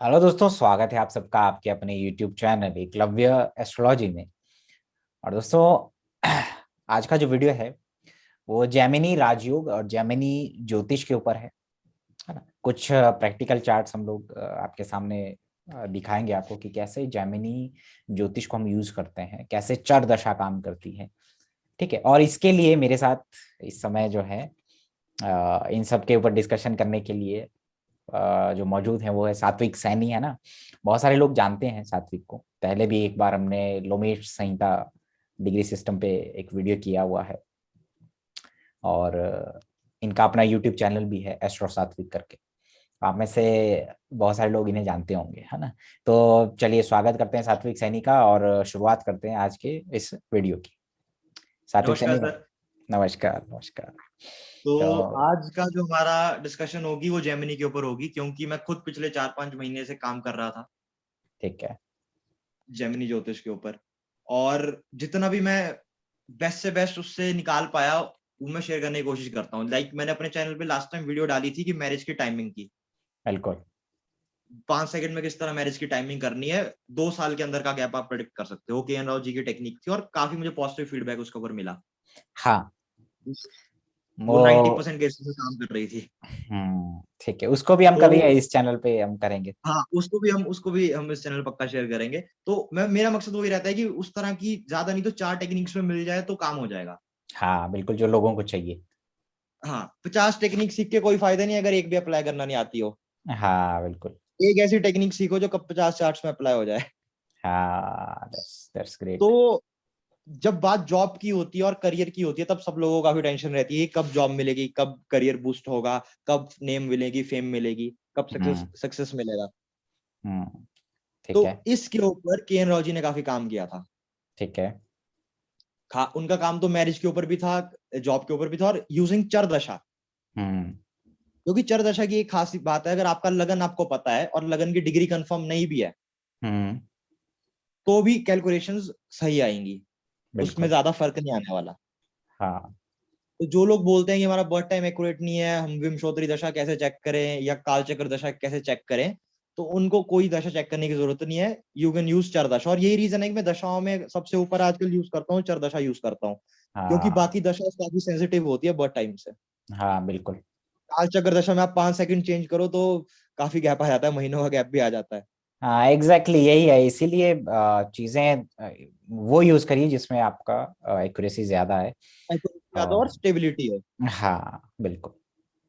Hello दोस्तों, स्वागत है आप सबका आपके अपने YouTube चैनल एकलव्य एस्ट्रोलॉजी में। और दोस्तों, आज का जो वीडियो है वो जैमिनी राजयोग और जैमिनी ज्योतिष के ऊपर है ना। कुछ प्रैक्टिकल चार्ट्स हम लोग आपके सामने दिखाएंगे आपको कि कैसे जैमिनी ज्योतिष को हम यूज करते हैं, कैसे चर दशा काम करती है। ठीक है, और इसके लिए मेरे साथ इस समय जो है इन सब के ऊपर डिस्कशन करने के लिए जो मौजूद है वो है सात्विक सैनी, है ना। बहुत सारे लोग जानते हैं सात्विक को, पहले भी एक बार हमने लोमेश संहिता डिग्री सिस्टम पे एक वीडियो किया हुआ है। और इनका अपना यूट्यूब चैनल भी है एस्ट्रो सात्विक करके। आप में से बहुत सारे लोग इन्हें जानते होंगे, है ना। तो चलिए स्वागत करते हैं सात्विक सैनी का और शुरुआत करते हैं आज के इस वीडियो की। सात्विक नमस्कार सैनी, सर। नमस्कार नमस्कार। तो तो आज का जो हमारा डिस्कशन होगी वो जेमिनी के ऊपर होगी, क्योंकि मैं खुद पिछले 4-5 महीने से काम कर रहा था ठीक है। जेमिनी ज्योतिष के ऊपर। और जितना भी मैं बेस्ट से बेस्ट उससे निकाल पाया वो मैं शेयर करने की कोशिश करता हूँ। मैंने अपने चैनल पे लास्ट टाइम वीडियो डाली थी कि मैरिज की टाइमिंग की, बिल्कुल। 5 सेकंड में किस तरह मैरिज की टाइमिंग करनी है, 2 साल के अंदर का गैप आप प्रेडिक्ट कर सकते हो। के एन राव जी की टेक्निक थी और काफी मुझे पॉजिटिव फीडबैक उसके ऊपर मिला। हाँ। वो वो 90% केसेस में काम कर रही थी। ठीक है, उसको भी हम तो कभी इस चैनल पे हम करेंगे। हाँ, उसको भी हम इस चैनल पक्का शेयर करेंगे। तो मेरा मकसद वही रहता है कि उस तरह की ज्यादा नहीं तो 4 टेक्निक्स में मिल जाए तो काम हो जाएगा। हाँ बिल्कुल, जो लोगों को चाहिए। हाँ, 50 टेक्निक सीख के कोई फायदा नहीं अगर एक भी अप्लाई करना नहीं आती हो। हाँ बिल्कुल। एक ऐसी टेक्निक सीखो जो कब 50 चार्ट्स में अप्लाई हो जाए। हाँ, दैट्स ग्रेट। तो जब बात जॉब की होती है और करियर की होती है तब सब लोगों को काफी टेंशन रहती है कि कब जॉब मिलेगी, कब करियर बूस्ट होगा, कब नेम मिलेगी, फेम मिलेगी, कब सक्सेस हम्म। सक्सेस मिलेगा। हम्म। तो ठीक है। इसके ऊपर के एन राव जी ने काफी काम किया था। ठीक है। उनका काम तो मैरिज के ऊपर भी था, जॉब के ऊपर भी था, और यूजिंग चर दशा। हम्म। क्योंकि चर दशा की एक खास बात है, अगर आपका लगन आपको पता है और लगन की डिग्री कंफर्म नहीं भी है हम्म। तो भी कैलकुलेशंस सही आएंगी, उसमें बिल्कुल। ज्यादा फर्क नहीं आने वाला। हाँ। तो जो लोग बोलते हैं कि हमारा बर्थ टाइम एक्यूरेट नहीं है, हम विमशोत्तरी दशा कैसे चेक करें या कालचक्र दशा कैसे चेक करें, तो उनको कोई दशा चेक करने की जरूरत नहीं है। यू कैन यूज चर दशा, और यही रीजन है कि मैं दशाओं में सबसे ऊपर आजकल यूज करता हूँ, चर दशा यूज करता हूँ। क्योंकि हाँ। बाकी दशा काफी सेंसिटिव होती है बर्थ टाइम से। हाँ बिल्कुल। काल चक्र दशा में आप 5 सेकंड चेंज करो तो काफी गैप आ जाता है, महीनों का गैप भी आ जाता है। हाँ एग्जैक्टली यही है, इसीलिए चीजें वो यूज करिए जिसमें आपका एक्यूरेसी ज्यादा है। ज्यादा और और स्टेबिलिटी है। हाँ बिल्कुल।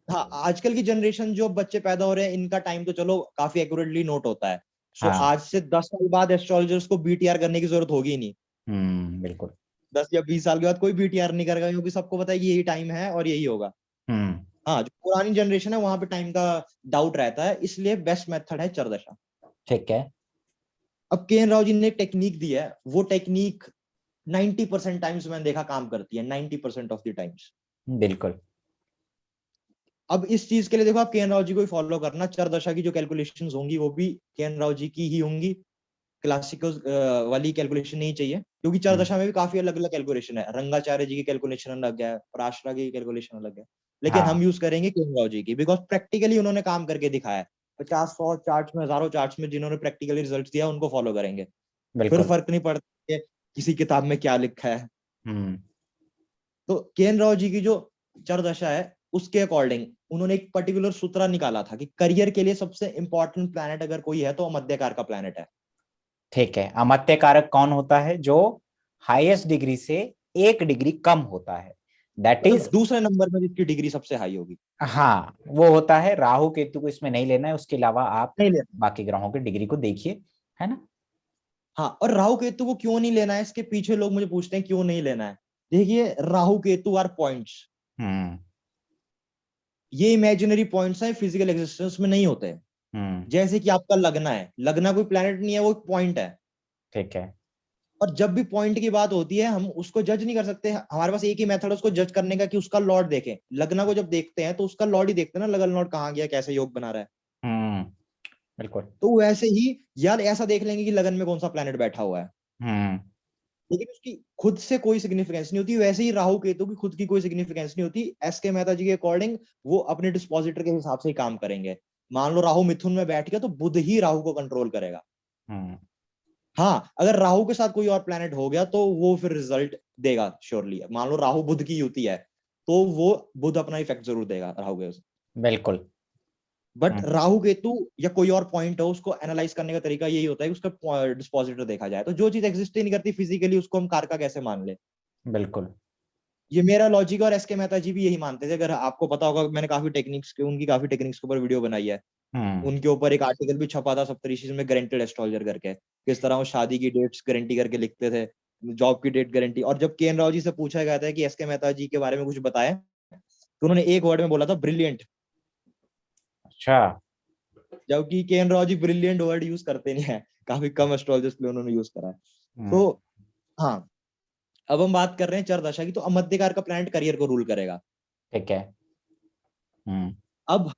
हाँ, आजकल की जनरेशन जो बच्चे पैदा हो रहे हैं इनका टाइम तो चलो काफी एक्यूरेटली नोट होता है। सो हाँ। आज से 10 साल बाद एस्ट्रोलॉजर्स को बीटीआर करने की जरूरत होगी ही नहीं। बिल्कुल। 10 या 20 साल के बाद कोई बीटीआर नहीं करेगा, क्योंकि सबको पता है कि यही टाइम है और यही होगा। हम्म। हाँ, जो पुरानी जनरेशन है वहां पे टाइम का डाउट रहता है, इसलिए बेस्ट मेथड है चरदशा। ठीक है। अब के एन राव जी ने एक टेक्निक दी है, वो टेक्निक 90% टाइम्स मैंने देखा काम करती है, 90% ऑफ द टाइम्स। बिल्कुल। अब इस चीज के लिए देखो, आप के एन राव जी को ही फॉलो करना। चर दशा की जो कैलकुलेशंस होंगी वो भी के एन राव जी की ही होंगी। क्लासिकल वाली कैलकुलेशन नहीं चाहिए, क्योंकि चर हम्म। दशा में भी काफी अलग अलग कैलकुलेशन है। रंगाचार्य जी की कैलकुलेशन अलग है, पराशरा की कैलकुलेशन अलग है। लेकिन हम हाँ यूज करेंगे के एन राव जी की, बिकॉज प्रैक्टिकली उन्होंने काम करके दिखाया है। 50-100 चार्ट्स में, हजारों चार्ट्स में जिन्होंने प्रैक्टिकली रिजल्ट दिया उनको फॉलो करेंगे। फिर बिल्कुल। फर्क नहीं पड़ता कि किसी किताब में क्या लिखा है। हम्म। तो के एन राव जी की जो चरदशा है उसके अकॉर्डिंग उन्होंने एक पर्टिकुलर सूत्र निकाला था कि करियर के लिए सबसे इंपॉर्टेंट प्लैनेट अगर कोई है तो मध्यकार का प्लैनेट है। ठीक है, अमात्य कारक कौन होता है? जो हाईएस्ट डिग्री से 1 डिग्री कम होता है, दैट मतलब इज। दूसरे नंबर में जिसकी डिग्री सबसे हाई होगी। हाँ, वो होता है राहु केतु को इसमें नहीं लेना है, उसके अलावा आप नहीं लेना। बाकी ग्रहों की डिग्री को देखिए, है ना। हाँ, और राहु केतु को क्यों नहीं लेना है, इसके पीछे लोग मुझे पूछते हैं क्यों नहीं लेना है। देखिए, राहु केतु आर पॉइंट्स। हम्म। ये इमेजिनरी पॉइंट्स हैं, फिजिकल एग्जिस्टेंस में नहीं होते हैं। हम्म। जैसे कि आपका लगना है, लगना कोई प्लेनेट नहीं है, वो एक पॉइंट है। ठीक है। और जब भी पॉइंट की बात होती है हम उसको जज नहीं कर सकते। हमारे पास एक ही मेथड है उसको जज करने का, कि उसका लॉर्ड देखें। लगना को जब देखते हैं तो उसका लॉर्ड ही देखते हैं ना, लगन लॉर्ड कहाँ गया, कैसे योग बना रहा है। हम्म। बिल्कुल। तो वैसे ही यार ऐसा देख लेंगे कि लगन में कौन सा प्लेनेट बैठा हुआ है, हम्म। लेकिन उसकी खुद से कोई सिग्निफिकेंस नहीं होती। वैसे ही राहु केतु की खुद की कोई सिग्निफिकेंस नहीं होती। एस के मेहता जी के अकॉर्डिंग वो अपने डिस्पोजिटर के हिसाब से ही काम करेंगे। मान लो राहु मिथुन में बैठ गया तो बुध ही राहु को कंट्रोल करेगा। हम्म, हाँ, अगर राहु के साथ कोई और प्लेनेट हो गया तो वो फिर रिजल्ट देगा श्योरली। मान लो राहु बुध की युति है तो वो बुध अपना इफेक्ट जरूर देगा राहु के। बिल्कुल। बट हम्म, राहु केतु या कोई और पॉइंट हो, उसको एनालाइज करने का तरीका यही होता है कि उसका डिस्पोजिटर देखा जाए। तो जो चीज एग्जिस्ट ही नहीं करती फिजिकली, उसको हम कारका कैसे मान ले। बिल्कुल। ये मेरा लॉजिक, और एसके मेहता जी भी यही मानते थे। अगर आपको पता होगा, मैंने उनकी काफी टेक्निक्स के ऊपर वीडियो बनाई है। हम्म, उनके ऊपर एक आर्टिकल भी छपा था सप्तऋषि में, गारंटेड एस्ट्रोलॉजर करके, किस तरह वो शादी की डेट्स गारंटी करके लिखते थे, जॉब की डेट गारंटी। और जब के एन राव जी से पूछा गया था कि एसके मेहता जी के बारे में कुछ बताएं, तो उन्होंने एक वर्ड में बोला था, ब्रिलियंट। अच्छा। जबकि के N Rao ji brilliant word use करते नहीं है, काफी कम एस्ट्रोलॉजर्स के लिए उन्होंने यूज करा है। हम्म, तो हाँ, अब हम बात कर रहे हैं चर दशा की। तो मध्यकार का प्लैनेट करियर को रूल करेगा। ठीक है। हम्म, अब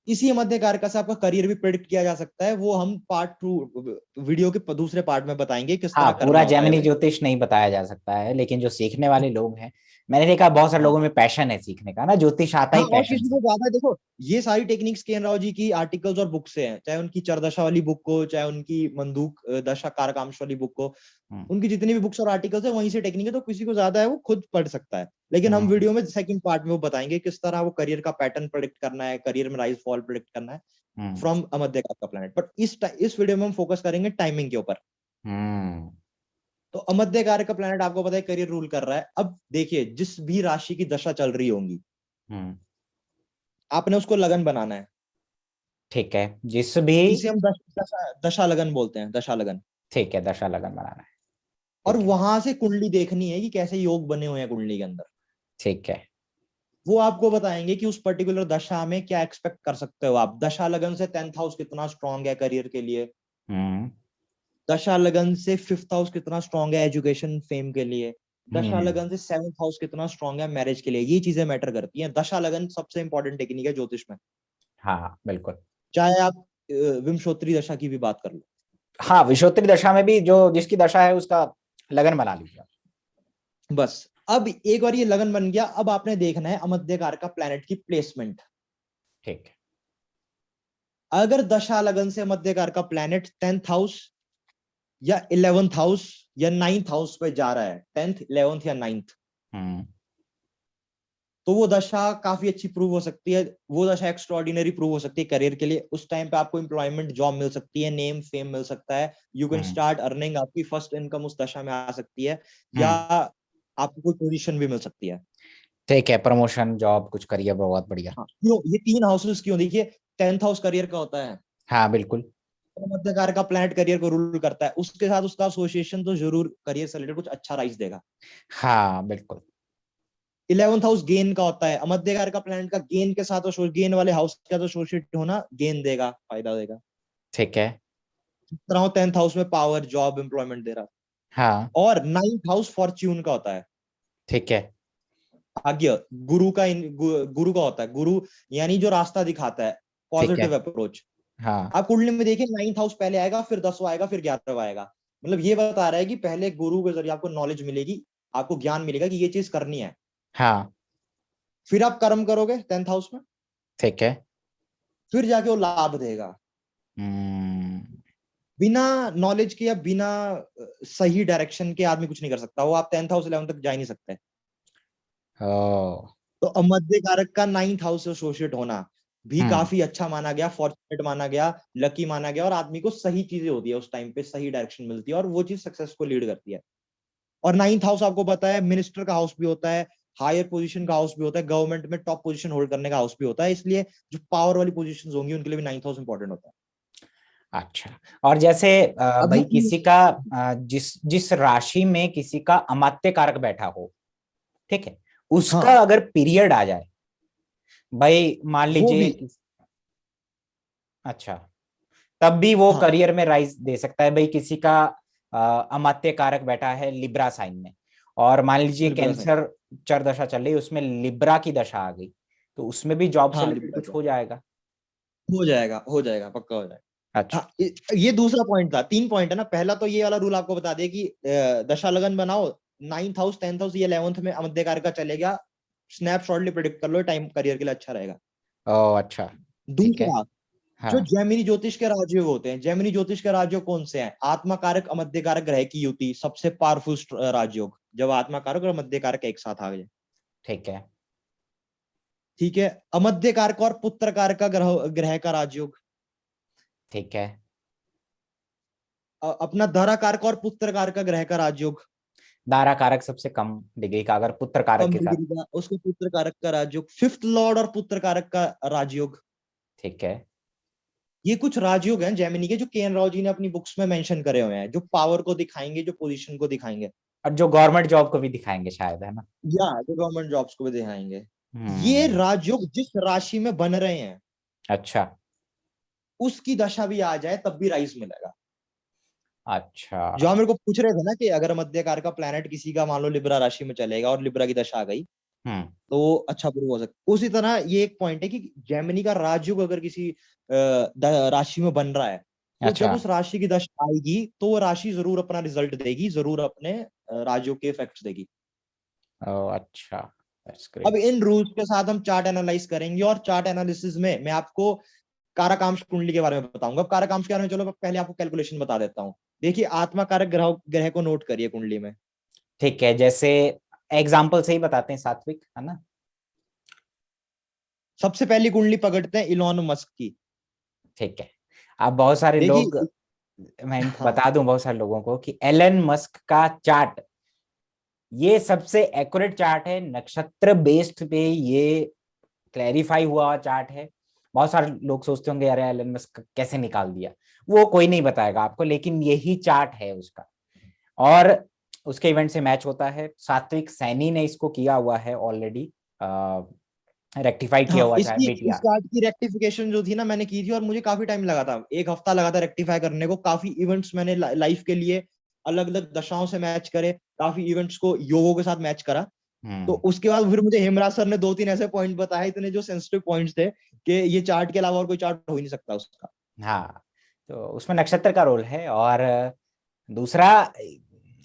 इसी मध्य कारक से आपका करियर भी प्रेडिक्ट किया जा सकता है। वो हम पार्ट 2 वीडियो के दूसरे पार्ट में बताएंगे किस हाँ, तरह पूरा करना होता है जेमिनी इसे। ज्योतिष नहीं बताया जा सकता है, लेकिन जो सीखने वाले लोग हैं, मैंने देखा बहुत सारे हाँ लोगों में पैशन है सीखने का ना, ज्योतिष आता हाँ, ही और पैशन किसी से। को ज्यादा देखो, ये सारी टेक्निक्स के एन राव जी की आर्टिकल्स और बुक से हैं, चाहे उनकी चरदशा वाली बुक को, चाहे उनकी मंदूक दशा कारकांश वाली बुक को। हम्म, उनकी जितनी भी बुक्स और आर्टिकल्स है वहीं से टेक्निक है। तो किसी को ज्यादा है वो खुद पढ़ सकता है। लेकिन हम हम्म, वीडियो में सेकंड पार्ट में वो बताएंगे किस तरह वो करियर का पैटर्न प्रेडिक्ट करना है, करियर में राइज फॉल प्रेडिक्ट करना है हम्म, फ्रॉम अमध्यकार का प्लैनेट। बट इस वीडियो में हम फोकस करेंगे टाइमिंग के ऊपर। हम्म, तो अमध्य कार्य का प्लैनेट आपको पता है करियर रूल कर रहा है। अब देखिए, जिस भी राशि की दशा चल रही होंगी, हम्म, आपने उसको लगन बनाना है। ठीक है, जिस भी। इसे हम दशा लगन बोलते हैं, दशा लगन। ठीक है, दशा लगन बनाना है। और ठीक है। वहां से कुंडली देखनी है कि कैसे योग बने हुए हैं कुंडली के अंदर। ठीक है। वो आपको बताएंगे कि उस पर्टिकुलर दशा में क्या एक्सपेक्ट कर सकते हो आप। दशा लगन से 10th हाउस कितना स्ट्रांग है करियर के लिए। हम्म, दशा लगन से 5th हाउस कितना स्ट्रांग है एजुकेशन फेम के लिए। दशा हम्म, लगन से 7th हाउस कितना स्ट्रांग है मैरिज के लिए। ये चीजें मैटर करती हैं। दशा लगन सबसे इंपॉर्टेंट टेक्निक है ज्योतिष में। हाँ, बिल्कुल। चाहे आप विमशोत्तरी दशा की भी बात कर लो। हाँ, विषोत्तरी दशा में भी जो जिसकी दशा है उसका लगन बना लीजिए। बस, अब एक बार ये लगन बन गया, अब आपने देखना है अमध्यकार का प्लैनेट की प्लेसमेंट। ठीक है। अगर दशा लगन से मध्यकार का प्लैनेट 10th हाउस या 11th हाउस या 9th हाउस पे जा रहा है, 10th 11th या 9th, हम्म, तो वो दशा काफी अच्छी प्रूव हो सकती है। वो दशा एक्स्ट्रॉर्डिनरी प्रूव हो सकती है करियर के लिए। उस टाइम पे आपको एम्प्लॉयमेंट जॉब मिल सकती है, नेम फेम मिल सकता है, you can hmm, start earning. आपकी फर्स्ट इनकम उस दशा में आ सकती है, या हम्म, आपको कोई पोजीशन भी मिल सकती है। ठीक है, प्रमोशन जॉब कुछ करिए, बहुत बढ़िया। हाँ, क्यों ये 3 हाउसेस क्यों? देखिए, 10th हाउस करियर का होता है। हाँ, बिल्कुल। तो मध्यकार का प्लैनेट करियर को रूल करता है, उसके साथ उसका एसोसिएशन तो जरूर करियर से रिलेटेड कुछ अच्छा राइज देगा। हाँ, बिल्कुल। 11th हाउस गेन का होता है। मध्यकार का प्लैनेट का गेन के साथ, गेन वाले हाउस के साथ एसोसिएट होना गेन देगा, फायदा देगा। ठीक है। इस तरह 10th हाउस में पावर जॉब एम्प्लॉयमेंट दे रहा। हाँ, और 9th हाउस फॉर्च्यून का होता है, ठीक है। भाग्य। गुरु का होता है। गुरु यानी जो रास्ता दिखाता है, ठीक है। Positive approach. हाँ, आप कुंडली में देखिए, 9th हाउस पहले आएगा, फिर 10वां आएगा, फिर 11वां आएगा। मतलब ये बता रहा है कि पहले गुरु के जरिए आपको नॉलेज मिलेगी, आपको ज्ञान मिलेगा कि ये चीज करनी है। हाँ, फिर आप कर्म करोगे 10th हाउस में, ठीक है। फिर जाके वो लाभ देगा। हम्म, बिना नॉलेज के या बिना सही डायरेक्शन के आदमी कुछ नहीं कर सकता। वो आप 10th हाउस 11 तक जा ही नहीं सकते। ओ, तो अमध्य कारक का 9th हाउस से एसोसिएट होना भी हम्म, काफी अच्छा माना गया, फॉर्चुनेट माना गया, लकी माना गया। और आदमी को सही चीजें होती है उस टाइम पे, सही डायरेक्शन मिलती है, और वो चीज सक्सेस को लीड करती है। और 9th हाउस आपको पता है मिनिस्टर का हाउस भी होता है, हायर पोजीशन का हाउस भी होता है, गवर्नमेंट में टॉप पोजीशन होल्ड करने का हाउस भी होता है। इसलिए जो पावर वाली पोजीशन होंगी उनके लिए भी 9th हाउस इंपॉर्टेंट होता है। अच्छा। और जैसे अब भाई ये किसी का जिस जिस राशि में किसी का अमात्य कारक बैठा हो, ठीक है, उसका हाँ, अगर पीरियड आ जाए, भाई मान वो लीजिए भी। अच्छा, तब भी वो हाँ, करियर में राइज दे सकता है। भाई किसी का अमात्य कारक बैठा है लिब्रा साइन में, और मान लीजिए लिब्रा साइन। कैंसर चर दशा चल रही है, उसमें लिब्रा की दशा आ गई, तो उसमें भी जॉब से हाँ, रिलेटेड लिब्रा कुछ का हो जाएगा। हो जाएगा, पक्का हो जाएगा। अच्छा। हाँ, ये दूसरा पॉइंट था। 3 पॉइंट है ना। पहला तो ये वाला रूल आपको बता दिया कि दशा लगन बनाओ, 9th हाउस 10th हाउस या 11th में अमध्यकार का चलेगा, स्नैपशॉटली प्रिडिक्ट कर लो, टाइम करियर के लिए अच्छा रहेगा। ओ, अच्छा। ठीक है। दूसरा, जो हाँ जैमिनी ज्योतिष के राजयोग होते हैं, जैमिनी ज्योतिष के राजयोग कौन से हैं? आत्मा कारक अमध्य कारक ग्रह की युति, सबसे पावरफुल राजयोग, जब आत्मा कारक और मध्य कारक एक साथ आ गए। ठीक है। ठीक है। अमध्य कारक और पुत्र कारक का ग्रह का राजयोग। ठीक है। अपना धरा कारक और पुत्र कारक का ग्रह का राजयोग। दारा कारक सबसे कम डिग्री का, अगर पुत्र कारक कम के साथ। डिग्री का, उसके पुत्र कारक का राजयोग। फिफ्थ लॉर्ड और पुत्र कारक का राजयोग। ठीक है। ये कुछ राजयोग हैं जेमिनी के, जो के.एन. राव जी ने अपनी बुक्स में मेंशन करे हुए हैं, जो पावर को दिखाएंगे, जो पोजीशन को दिखाएंगे, और जो गवर्नमेंट जॉब को भी दिखाएंगे शायद, है ना? या जो गवर्नमेंट जॉब्स को भी दिखाएंगे। ये हम्म। राजयोग जिस राशि में बन रहे हैं, अच्छा। उसकी दशा भी आ जाए तब भी राइज मिलेगा। अच्छा। जो आप मेरे को पूछ रहे थे ना कि अगर मध्यकार का प्लैनेट किसी का मान लो लिब्रा राशि में चलेगा और लिब्रा की दशा आ गई, हम्म। तो अच्छा प्रूव हो सकता। उसी तरह ये एक पॉइंट है कि जेमिनी का राजयोग अगर किसी राशि में बन रहा है, तो जब अच्छा। उस राशि की दशा आएगी तो वो राशि जरूर अपना रिजल्ट देगी, जरूर अपने राजयोग के इफेक्ट्स देगी। ओ अच्छा, दैट्स अब ग्रेट। इन रूल्स के साथ हम चार्ट एनालाइज करेंगे, और चार्ट एनालिसिस में मैं आपको कारकांश कुंडली के बारे में बताऊंगा। अब कारकांश के बारे में चलो पहले आपको कैलकुलेशन बता देता हूँ। देखिए, आत्मा कारक ग्रह ग्रह को नोट करिए कुंडली में। ठीक है, जैसे एग्जाम्पल से ही बताते हैं सात्विक, है ना? सबसे पहली कुंडली पकड़ते हैं इलॉन मस्क की। ठीक है। अब बहुत सारे लोग, देखिए, मैं इनको हाँ बता दूं बहुत सारे लोगों को कि एलन मस्क का चार्ट ये सबसे एक्यूरेट चार्ट है, नक्षत्र बेस्ड पे ये क्लैरिफाई हुआ चार्ट है। बहुत सारे लोग सोचते होंगे यार एलन मस्क कैसे निकाल दिया, वो कोई नहीं बताएगा आपको, लेकिन यही चार्ट है उसका। और उसके इवेंट से मैच होता है। सात्विक सैनी ने इसको किया हुआ है ऑलरेडी, रेक्टिफाई किया हाँ, हुआ चाहे इसकी इस बीटीआर। चार्ट की रेक्टिफिकेशन जो थी ना, मैंने की थी, और मुझे काफी टाइम लगा था, एक हफ्ता लगा था रेक्टिफाई करने को। काफी इवेंट्स मैंने लाइफ के लिए अलग अलग दशाओं से मैच करे, काफी इवेंट्स को योगों के साथ मैच करा। तो हम्म। उसके बाद फिर मुझे हेमराज सर ने दो तीन ऐसे पॉइंट बताए, इतने जो सेंसिटिव पॉइंट्स थे, कि ये चार्ट के अलावा और कोई चार्ट हो ही नहीं सकता उसका। हाँ, तो उसमें नक्षत्र का रोल है। और दूसरा,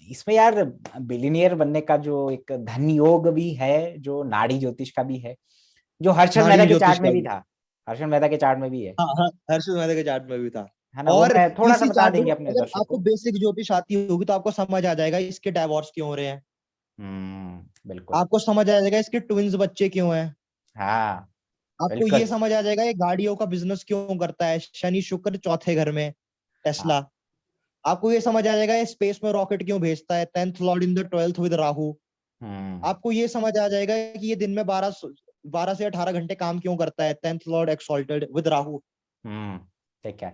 इसमें यार बिलियनियर बनने का जो एक धन योग भी है, जो नाड़ी ज्योतिष का भी है, जो हर्षद मेहता नाड़ी के ज्योतिष चार्ट में का भी भी। था। हर्षद मेहता के चार्ट में भी है हाँ हाँ, हर्षद मेहता के चार्ट में भी था। है ना? वो और मैं थोड़ा सा इसी बता चार्ट में देंगे अपने अगर दर्शकों आपको को। बेसिक ज्योतिष आती होगी तो आपको समझ आ जाएगा इसके डाइवोर्स क्यों हो रहे हैं। बिल्कुल। आपको समझ आ जाएगा इसके ट्विंस बच्चे क्यों हैं। हाँ आपको ये बिल्कुल। समझ आ जाएगा ये गाड़ियों का बिजनेस क्यों करता है, शनि शुक्र चौथे घर में, टेस्ला। हाँ। आपको ये समझ आ जाएगा ये स्पेस में रॉकेट क्यों भेजता है, 10th lord in the 12th with Rahu. Hmm. आपको ये समझ आ जाएगा कि ये दिन में 12 से 18 घंटे काम क्यों करता है, 10th lord exalted with Rahu. Hmm. ठीक है।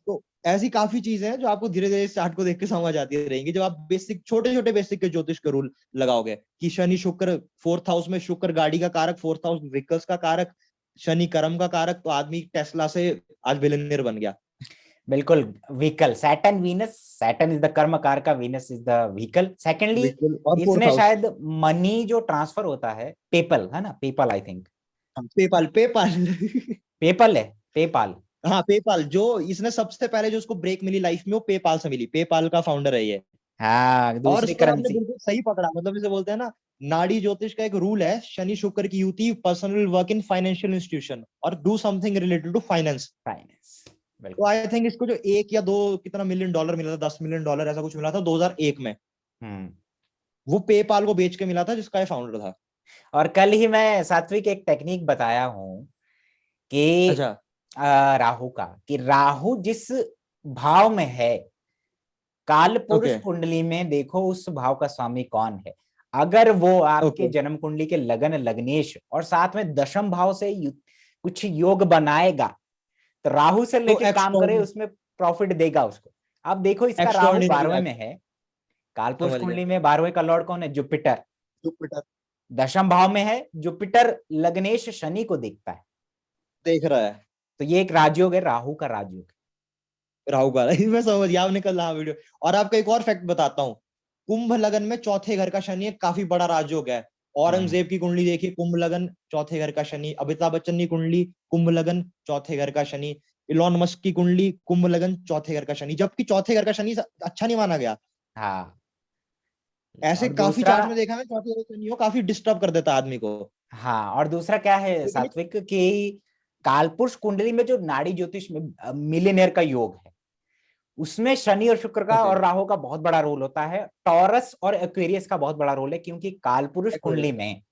तो ऐसी काफी चीजें हैं जो आपको धीरे धीरे इस चार्ट को देख के समझ आती रहेंगी, जब आप बेसिक छोटे छोटे बेसिक के ज्योतिष के रूल लगाओगे कि शनि शुक्र फोर्थ हाउस में, शुक्र गाड़ी का कारक, फोर्थ हाउस व्हीकल्स का कारक, शनि कर्म का कारक, तो आदमी टेस्ला से आज बिलियनियर बन गया। बिल्कुल। Vehicle Saturn Venus, Saturn is the कर्म कार का, Venus is the vehicle. Secondly, vehicle और फोर्थ इसने हाउस। शायद मनी जो ट्रांसफर होता है, पेपल है ना, PayPal I think. PayPal PayPal PayPal है, पेपाल। हाँ, पेपाल जो इसने सबसे पहले जो उसको ब्रेक मिली लाइफ में, वो पेपाल से मिली। पेपाल का फाउंडर है ये। हाँ, और दूसरी सर आपने करेंसी। बिल्कुल सही पकड़ा, मतलब इसे बोलते हैं ना, नाड़ी ज्योतिष का एक रूल है, शनि शुक्र की युति, personal work in financial institution और do something related to finance. Finance. तो बिल्कुल। आई थिंक इसको जो एक या दो कितना मिलियन डॉलर मिला था, 10 मिलियन डॉलर ऐसा कुछ मिला था 2001 में, हम्म। वो पेपाल को बेच के मिला था, जिसका ये फाउंडर था। और कल ही मैं सात्विक एक टेक्निक बताया हूँ कि अच्छा। राहु का, कि राहु जिस भाव में है, काल पुरुष ओके कुंडली में देखो उस भाव का स्वामी कौन है। अगर वो आपके ओके। जन्म कुंडली के लगन लग्नेश और साथ में दशम भाव से कुछ योग बनाएगा, तो राहु से तो लेके काम करे, उसमें प्रॉफिट देगा उसको। अब देखो, इसका राहु एक्स्ट्रॉर्डिनरी 12वें बात। में है। कालपुरुष समझ गया। कुंडली में 12वें का लॉर्ड कौन है? जुपिटर। जुपिटर दशम भाव में है जुपिटर, लग्नेश शनि को देखता है। देख रहा है। तो ये एक राजयोग है, राहु का राजयोग। राहु का मैं समझ गया, आपने कल रहा वीडियो। और आपको एक और फैक्ट बताता हूँ। कुंभ लगन में चौथे घर का शनि एक काफी बड़ा राजयोग है। हम्म। औरंगजेब की कुंडली देखिए, कुंभ लगन चौथे घर का शनि। अमिताभ बच्चन की कुंडली, कुंभ लगन चौथे घर का शनि। इलॉन मस्क की कुंडली, कुंभ लगन चौथे घर का शनि, जबकि चौथे घर का शनि अच्छा नहीं माना गया। हाँ। ऐसे और काफी दूसरा, चार्ट में देखा है, चौथे घर का शनि हो काफी डिस्टर्ब कर देता है आदमी को। हाँ और दूसरा क्या है लेकिन सात्विक, कि कालपुरुष कुंडली में जो नाड़ी ज्योतिष में मिलियनेयर का योग है, उसमें शनि और शुक्र का और राहु का बहुत बड़ा रोल होता है। टॉरस और एक्वेरियस का बहुत बड़ा रोल है, क्योंकि कालपुरुष कुंडली में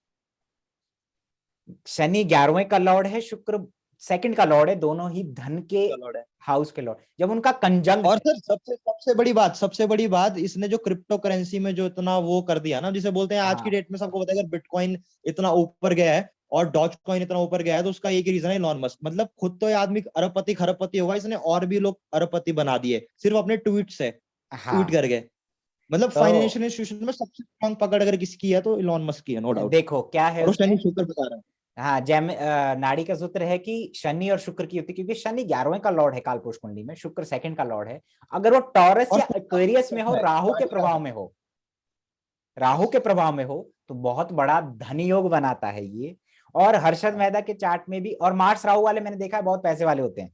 शनि 11वें का लॉर्ड है, शुक्र सेकंड का लॉर्ड है, दोनों ही धन के हाउस के लॉर्ड। जब उनका कंजंक्ट, और सर सबसे बड़ी बात इसने जो क्रिप्टो करेंसी में जो इतना वो कर दिया ना, जिसे बोलते हैं आज की डेट में सबको पता है अगर बिटकॉइन इतना ऊपर गया है और डॉज कॉइन इतना ऊपर गया है तो उसका एक ही रीजन है, इलॉन मस्क। मतलब खुद तो ये आदमी अरबपति खरबपति होगा, इसने और भी लोग अरबपति बना दिए सिर्फ अपने ट्वीट से, ट्वीट करके। मतलब फाइनेंशियल इंस्टीट्यूशन में सबसे स्ट्रांग पकड़ अगर किसकी है तो इलॉन मस्क की है, नो डाउट। देखो क्या है और उसमें, शनि शुक्र बता रहा है। हाँ, नाड़ी का सूत्र है कि शनि और शुक्र की होती है, क्योंकि शनि 11वें का लॉर्ड है कालपुरुष कुंडली में, शुक्र सेकंड का लॉर्ड है। अगर वो टॉरस या एक्वेरियस में हो, राहु के प्रभाव में हो, राहु के प्रभाव में हो, तो बहुत बड़ा धन योग बनाता है ये। और हर्षद मेहता के चार्ट में भी, और मार्स राहु वाले मैंने देखा है बहुत पैसे वाले होते हैं,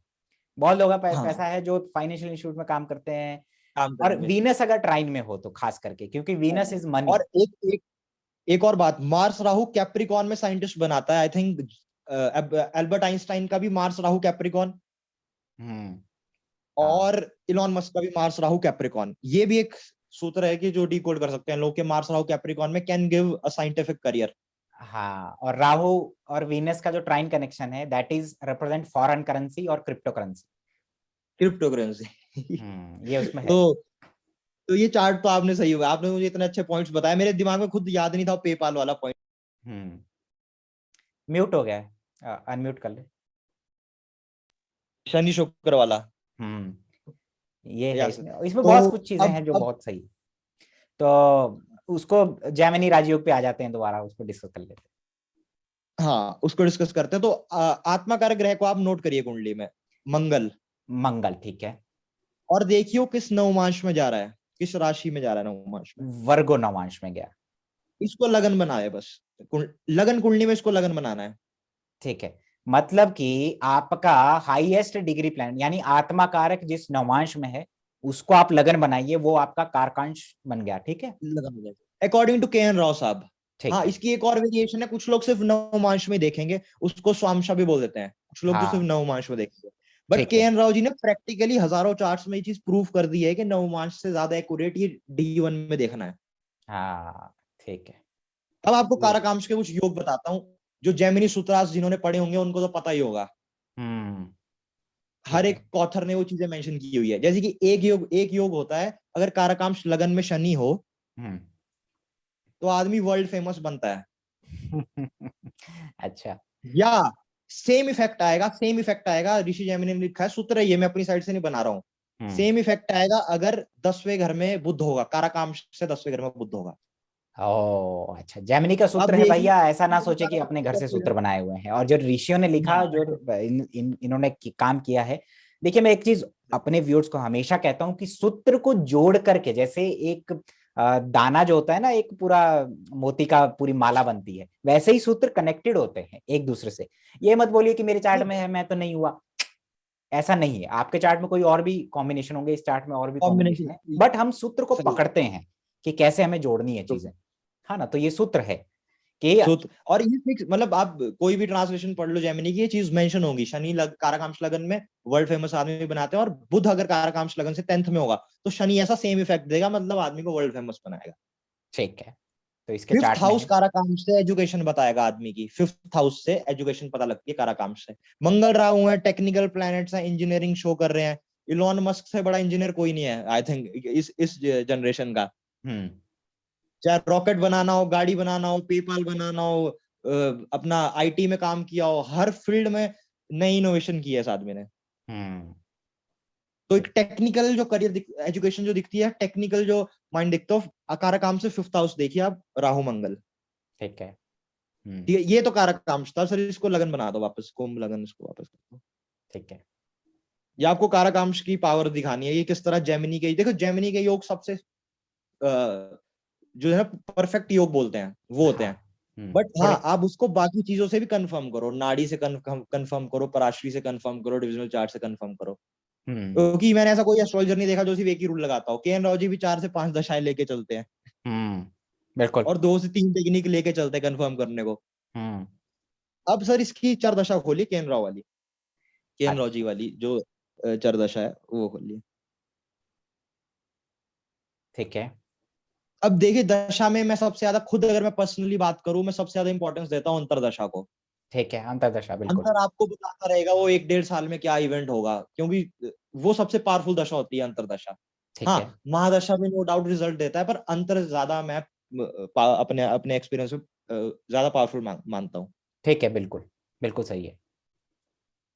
बहुत लोगों का पैसा है जो फाइनेंशियल इंस्टीट्यूट में काम करते हैं। और वीनस अगर ट्राइन में हो तो खास करके, क्योंकि वीनस इज मनी। और एक और बात, मार्स राहु कैप्रिकॉन में साइंटिस्ट बनाता है। आई थिंक एल्बर्ट आइंस्टाइन का भी मार्स राहु कैप्रिकॉन, और इलॉन मस्क का भी मार्स राहु कैप्रिकॉन। ये भी एक सूत्र है कि जो डिकोड कर सकते हैं लोग के मार्स राहु कैप्रिकॉन में can give a scientific career. हाँ, और राहु और वीनस का जो ट्राइन कनेक्शन है, that is represent foreign currency और क्रिप्टो करेंसी। ये उसमें है। तो ये चार्ट तो आपने सही हुआ, आपने मुझे इतने अच्छे पॉइंट्स बताया, मेरे दिमाग में खुद याद नहीं था पेपाल वाला पॉइंट। म्यूट हो गया है, अनम्यूट कर ले। शनि शुक्र वाला। ये है इसमें बहुत कुछ चीजें हैं जो बहुत सही। तो उसको जेमिनी राजयोग पे आ जाते हैं, दोबारा उसको डिस्कस कर लेते हैं। हाँ, उसको डिस्कस करते हैं। तो आत्माकार ग्रह को आप नोट करिए कुंडली में, मंगल, ठीक है। और देखियो किस नवमांश में जा रहा है, किस राशि में जा रहा है नवमांश में, वर्गो नवमांश में गया। इसको लगन बनाए, बस लगन कुंडली में इसको लगन बनाना है, ठीक है। मतलब कि आपका हाईएस्ट डिग्री प्लान यानी आत्मा कारक जिस नवमांश में है उसको आप लगन बनाइए, वो आपका कारकांश बन गया, ठीक है, लगन अकॉर्डिंग टू के एन राव साहब। हाँ, इसकी एक और वेरिएशन है, कुछ लोग सिर्फ नवमांश में देखेंगे, उसको स्वामशा भी बोल देते हैं, कुछ लोग जो सिर्फ नवमांश में देखेंगे। बट के एन राव जी ने प्रैक्टिकली हजारों चार्ट्स में ये चीज प्रूव कर दी है कि नवमांश से ज्यादा एक्यूरेट ये D1 में देखना है। हाँ, ठीक है। अब आपको कारकांश के कुछ योग बताता हूँ, जो जेमिनी सूत्रास जिन्होंने पढ़े होंगे उनको तो पता ही होगा। हर एक ऑथर ने वो चीजें मेंशन की हुई है। जैसे कि एक योग होता है, अगर कारकांश लगन में शनि हो तो आदमी वर्ल्ड फेमस बनता है। अच्छा। या सेम इफेक्ट आएगा, ऋषि जैमिनी ने लिखा है, सूत्र है ये, मैं अपनी साइड से नहीं बना रहा हूँ। सेम इफेक्ट आएगा अगर 10वें घर में बुध होगा, कारकांश से 10वें घर में बुध होगा। ओ अच्छा, जेमिनी का सूत्र है भैया, ऐसा ना सोचे कि अपने घर से सूत्र बनाए हुए हैं। और जो ऋषियों ने लिखा, जो इन्होंने काम किया है, देखिए मैं एक चीज अपने व्यूअर्स को हमेशा कहता हूं कि सूत्र को जोड़ करके, जैसे एक दाना जो होता है ना, एक पूरा मोती का पूरी माला बनती है, वैसे ही सूत्र कनेक्टेड होते हैं एक दूसरे से। ये मत बोलिए कि मेरे चार्ट में है मैं तो नहीं हुआ, ऐसा नहीं है। आपके चार्ट में कोई और भी कॉम्बिनेशन होंगे, इस चार्ट में और भी कॉम्बिनेशन है, बट हम सूत्र को पकड़ते हैं कि कैसे हमें जोड़नी है चीजें, हाँ ना। तो ये सूत्र है कि और ये फिक्स, मतलब आप कोई भी ट्रांसलेशन पढ़ लो जेमिनी की, ये चीज मेंशन होगी, शनि कारकांश लगन में वर्ल्ड फेमस आदमी बनाते हैं, और बुध अगर कारकांश लगन से 10th में होगा तो शनि ऐसा सेम इफेक्ट देगा, मतलब आदमी को वर्ल्ड फेमस बनाएगा। ठीक है, तो इसके 5th हाउस कारकांश से एजुकेशन बताएगा आदमी की, 5th हाउस से एजुकेशन पता लगती है कारकांश से। मंगल राहु है, टेक्निकल प्लैनेट्स है, इंजीनियरिंग शो कर रहे हैं। इलॉन मस्क से बड़ा इंजीनियर कोई नहीं है आई थिंक इस जनरेशन का। चाहे रॉकेट बनाना हो, गाड़ी बनाना हो, पेपाल बनाना हो, अपना आईटी में काम किया हो, हर फील्ड में नई इनोवेशन की है इस आदमी ने। तो एक टेक्निकल जो करियर एजुकेशन जो दिखती है, टेक्निकल जो माइंड दिखता है, कारकांश से 5th हाउस देखिए आप, राहु मंगल। ठीक है, ये तो कारकांश था सर, इसको लगन बना दो वापस, कुंभ लगन इसको वापस कर दो। ठीक है, ये आपको कारकांश की पावर दिखानी है, ये किस तरह जेमिनी के, देखो जेमिनी के योग सबसे जो है परफेक्ट योग बोलते हैं वो होते हैं। बट हाँ, आप उसको बाकी चीजों से भी कंफर्म करो, नाड़ी से कंफर्म करो, पराशरी से कंफर्म करो, डिविजनल चार्ट से कंफर्म करो। क्योंकि मैंने ऐसा कोई एस्ट्रोलॉजर नहीं देखा जो सिर्फ एक ही रूल लगाता हो। के एन राव जी भी 4 से 5 दशाएं लेके चलते हैं। बिल्कुल, और 2 से 3 टेक्निक लेके चलते हैं कंफर्म करने को। अब सर इसकी 4 दशा खोली के एन राव वाली, केन रॉजी वाली जो चरदशा है वो खोलिए। ठीक है। अब देखिए दशा में मैं सबसे ज्यादा खुद अगर मैं पर्सनली बात करूं, मैं सबसे ज्यादा इंपॉर्टेंस देता हूँ अंतरदशा को। ठीक है, अंतर्दशा बिल्कुल। अंतर आपको बताता रहेगा वो 1-1.5 साल में क्या इवेंट होगा, क्योंकि वो सबसे पावरफुल दशा होती है अंतरदशा। ठीक हाँ, है। महादशा में नो डाउट रिजल्ट देता है, पर अंतर ज्यादा मैं अपने अपने एक्सपीरियंस में ज्यादा पावरफुल मानता हूँ। ठीक है, बिल्कुल बिल्कुल सही है।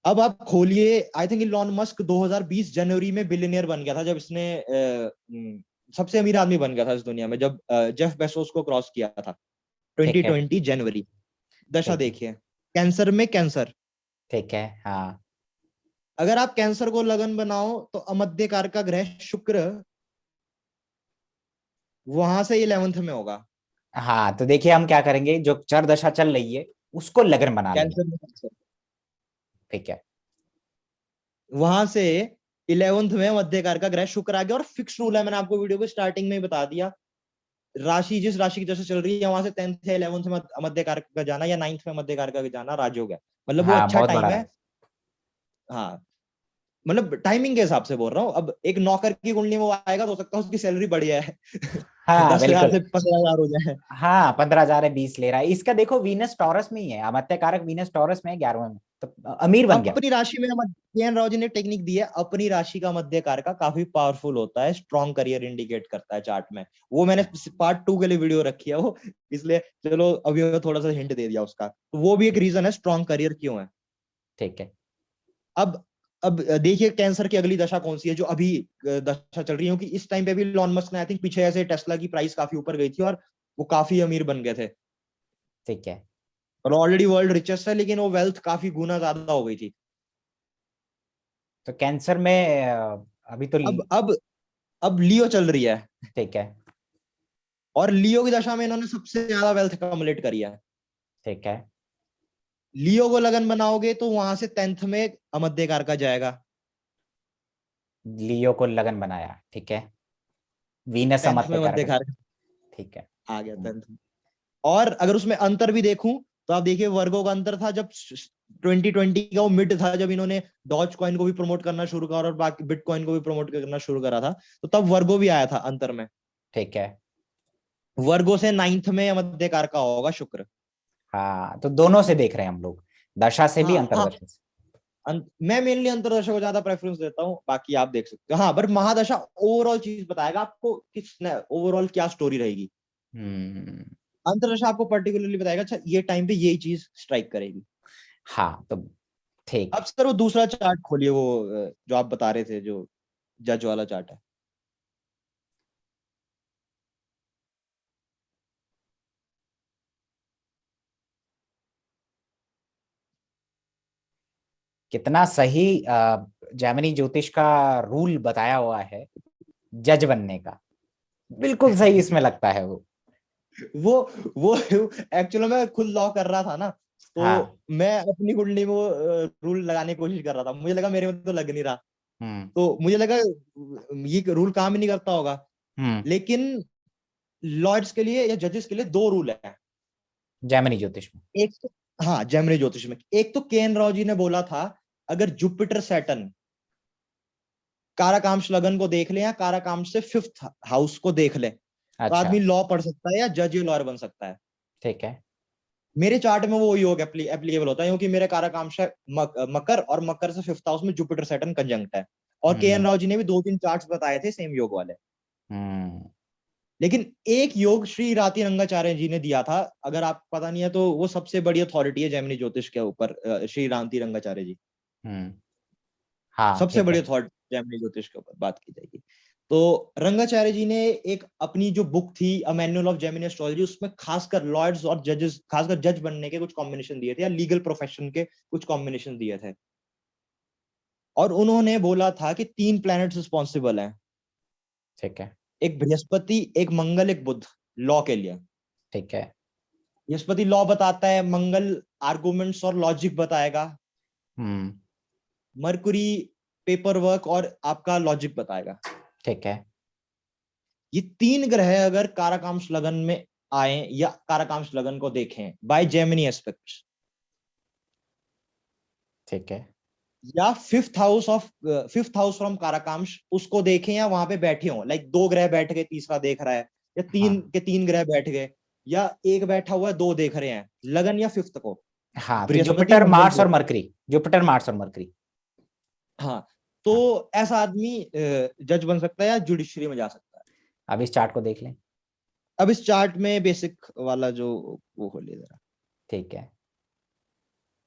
अब आप खोलिए, आई थिंक इलॉन मस्क 2020 जनवरी में बिलियनियर बन गया था, जब इसने सबसे अमीर आदमी बन गया था इस दुनिया में, जब जेफ बेसोस को क्रॉस किया था ठीक है। 2020 जनवरी। दशा ठीक है। देखिए, कैंसर में कैंसर। ठीक है। हाँ। अगर आप कैंसर को लगन बनाओ तो अमध्यकार का ग्रह शुक्र वहां से 11th में होगा। हाँ, तो देखिए हम क्या करेंगे, जो चर दशा चल रही है उसको लगन बना लेंगे। कैंसर में कैंसर ठीक है। वहां से 11th में मध्यकार का ग्रह शुक्र आ गया, और फिक्स रूल है, मैंने आपको वीडियो को स्टार्टिंग में ही बता दिया। राशि जिस राशि की जैसे चल रही है वहां से 10th या 11th में मध्य कारक का जाना, या 9th में मध्य कारक का जाना राजयोग है। मतलब वो हाँ, अच्छा बहुत बड़ा टाइम है। है। हाँ, मतलब टाइमिंग के हिसाब से बोल रहा हूँ। अब एक नौकर की कुंडली में वो आएगा तो हो सकता है उसकी सैलरी बढ़िया है हाँ 10,000 बिल्कुल। से 15,000 हो जाए। हाँ, 15,000 है, 20 ले रहा है, इसका देखो वीनस टॉरस में ही है, अमात्य कारक वीनस टॉरस में है, 11वें में, तो अमीर बन गया। अपनी राशि में केएन राव जी ने टेक्निक दी है, अपनी राशि का मध्य कारक का काफी पावरफुल होता है, स्ट्रॉन्ग करियर इंडिकेट करता है चार्ट में। वो मैंने पार्ट 2 के लिए वीडियो रखी है वो, इसलिए चलो अभी मैं थोड़ा सा हिंट दे दिया उसका, तो वो भी एक रीजन है स्ट्रॉन्ग करियर क्यों है। ठीक है। अब अब देखिए कैंसर की अगली दशा कौन सी है जो अभी दशा चल रही है, क्योंकि इस टाइम पे भी लॉन मस्क ने आई थिंक पीछे ऐसे टेस्ला की प्राइस काफी ऊपर गई थी और वो काफी अमीर बन गए थे, ठीक है। और ऑलरेडी वर्ल्ड रिचेस्ट है, लेकिन वो वेल्थ काफी गुना ज्यादा हो गई थी। तो कैंसर में अभी तो अब अब अब लियो चल रही है, ठीक है। और लियो की दशा में इन्होंने सबसे ज्यादा वेल्थ कमुलेट करी है। ठीक है। लियो को लगन बनाओगे तो वहां से 10th में अमध्यकार का जाएगा। लियो को लगन बनाया, ठीक है। वीनस 10th अमात्य में कारक। मध्यकार ठीक है। आ गया 10th में। और अगर उसमें अंतर भी देखूं तो आप देखिए वर्गो का अंतर था जब 2020 का वो मिड था, जब इन्होंने डॉज कॉइन को भी प्रमोट करना शुरू करा और बाकी बिटकॉइन को भी प्रमोट करना शुरू करा था, तो तब वर्गो भी आया था अंतर में। ठीक है। वर्गो से 9th में मध्यकार का होगा शुक्र। हाँ, तो दोनों से देख रहे हैं हम लोग, दशा से भी हाँ हाँ, अंतरदशा से। मैं मेनली अंतरदशा को ज्यादा प्रेफरेंस देता हूँ, बाकी आप देख सकते हो। हाँ, पर महादशा ओवरऑल चीज बताएगा आपको किस ओवरऑल क्या स्टोरी रहेगी। हम्म। अंतरदशा आपको पर्टिकुलरली बताएगा अच्छा ये टाइम पे यही चीज स्ट्राइक करेगी। हाँ, तो ठीक अब है। सर वो दूसरा चार्ट खोलिए, वो जो आप बता रहे थे, जो जज वाला चार्ट है। कितना सही जैमिनी ज्योतिष का रूल बताया हुआ है जज बनने का, बिल्कुल सही इसमें लगता है वो। वो वो एक्चुअली मैं खुद लॉ कर रहा था ना, तो हाँ। मैं अपनी कुंडली में वो रूल लगाने की कोशिश कर रहा था, मुझे लगा मेरे में तो लग नहीं रहा, हम्म। तो मुझे लगा ये रूल काम ही नहीं करता होगा। हम्म। लेकिन लॉयर्स के लिए या जजेस के लिए दो रूल है। जैमिनी ज्योतिष में। एक तो, हाँ जेमिनी ज्योतिष में, एक तो केएन राव जी ने बोला था अगर जुपिटर सैटर्न कारकांश लगन को देख ले या कारकांश से 5th हाउस को देख ले, तो अच्छा। आदमी लॉ पढ़ सकता है या जज या लॉयर बन सकता है। ठीक है। मेरे चार्ट में वो योग एप्लीकेबल होता है, क्योंकि मेरे कारकांश है मकर, और मकर से 5th हाउस में जुपिटर सैटर्न कंजंक्ट है। और के एन हम्म। राव जी ने भी 2-3 चार्ट्स बताए थे सेम योग वाले। हम्म। लेकिन एक योग श्री राति रंगाचार्य जी ने दिया था, अगर आप पता नहीं है तो वो सबसे बड़ी अथॉरिटी है जैमिनी ज्योतिष के ऊपर, श्री रांति रंगाचार्य जी। हम्म। हाँ, सबसे ठीक बड़ी है। अथॉरिटी जैमिनी ज्योतिष के ऊपर बात की जाएगी। तो रंगाचार्य जी ने एक अपनी जो बुक थी a manual of Gemini astrology, उसमें खासकर लॉयर्स और जजेस, खासकर जज बनने के कुछ कॉम्बिनेशन दिए थे, या लीगल प्रोफेशन के कुछ कॉम्बिनेशन दिए थे। और उन्होंने बोला था कि 3 प्लैनेट्स रिस्पॉन्सिबल हैं, ठीक है। एक बृहस्पति, एक मंगल, एक बुध, लॉ के लिए। ठीक है। बृहस्पति लॉ बताता है, मंगल आर्गुमेंट्स और लॉजिक बताएगा, हम्म। मरकुरी पेपर वर्क और आपका लॉजिक बताएगा। ठीक है। ये 3 ग्रह अगर कारकांश लगन में आए या कारकांश लगन को देखें बाय जेमिनी एस्पेक्ट्स, ठीक है। या फिफ्थ हाउस फ्रॉम कारकांश उसको देखें, या वहां पे बैठे हो, लाइक 2 ग्रह बैठ गए, तीसरा देख रहा है, या हाँ 3 ग्रह बैठ गए, या एक बैठा हुआ है, 2 देख रहे हैं, लगन या फिफ्थ को, हाँ, तो बृहस्पति जुपिटर मंगल मार्स और जो। मरकरी, जुपिटर मार्स और मरकरी। हाँ, तो हाँ, ऐसा आदमी जज बन सकता है या जुडिशरी में जा सकता है। अब इस चार्ट को देख लें। अब इस चार्ट में बेसिक वाला जो वो खोलिए जरा। ठीक है।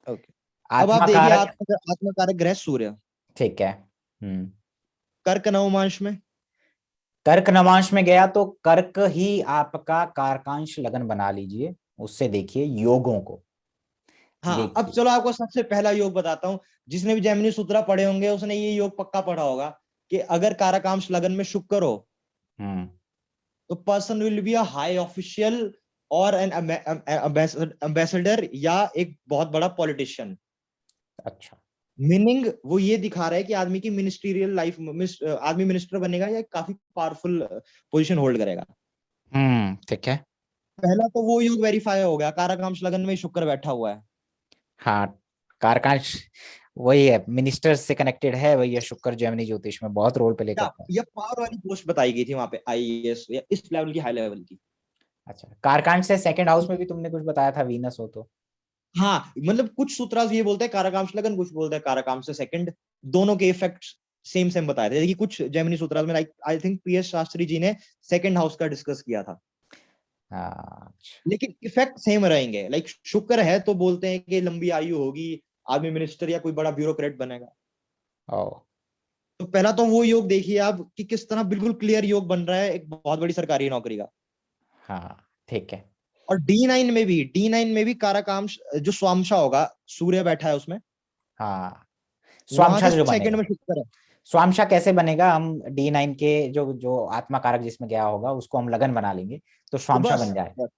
ओके, अब आप देखिए, आत्मकारक। आत्मकारक ग्रह सूर्य, ठीक है। हम्म। कर्क नवमांश में। कर्क नवांश में गया तो कर्क ही आपका कारकांश लगन बना लीजिए, उससे देखिए योगों को। हाँ, अब देखिए। चलो आपको सबसे पहला योग बताता हूँ। जिसने भी जैमिनी सूत्रा पढ़े होंगे उसने ये योग पक्का पढ़ा होगा कि अगर कारकांश लगन में शुक्र हो हम्म। तो person will be a high official और एन एम्बेसडर, या एक बहुत बड़ा पॉलिटिशियन। अच्छा। मीनिंग वो ये दिखा रहा है कि आदमी की मिनिस्ट्रियल लाइफ, आदमी मिनिस्टर बनेगा या काफी पावरफुल पोजीशन होल्ड करेगा। ठीक है। पहला तो वो योग वेरीफाई हो गया, कारकांश लगन में ही शुक्र बैठा हुआ है। हाँ, कारकांश वही है, मिनिस्टर से कनेक्टेड है, वही है शुक्र, जेमिनी ज्योतिष में बहुत रोल प्ले करता है। या पावर वाली पोस्ट बताई गई थी वहां पे, आईएएस या इस लेवल की, हाई लेवल की। अच्छा, कारकांश से सेकंड हाउस में भी तुमने कुछ बताया था, वीनस हो तो। हाँ, मतलब कुछ सूत्रास ये बोलते हैं कारकांश लगन, कुछ बोलते हैं कारकांश से सेकंड, दोनों के इफेक्ट्स सेम सेम बताए थे। देखिए कुछ जेमिनी सूत्रास में, like I think PS Shastri ji ने सेकंड हाउस का डिस्कस किया था, हाँ, अच्छा। लेकिन इफेक्ट सेम रहेंगे। लाइक शुक्र है तो बोलते हैं कि लंबी आयु होगी, आर्मी मिनिस्टर या कोई बड़ा ब्यूरोक्रेट बनेगा। ओ। तो पहला तो वो योग देखिए आप कि किस तरह बिल्कुल क्लियर योग बन रहा है एक बहुत बड़ी सरकारी नौकरी का। हाँ, ठीक है। और डी9 में भी काराकांश जो स्वांशा होगा, सूर्य बैठा है उसमें, हाँ, वहां स्वामशा से जो सेकंड बनेगा। में शुक्र है। स्वामशा कैसे बनेगा, हम D9 के जो जो आत्मा कारक जिसमें गया होगा उसको हम लगन बना लेंगे, तो तो स्वामशा बन जाए। बस।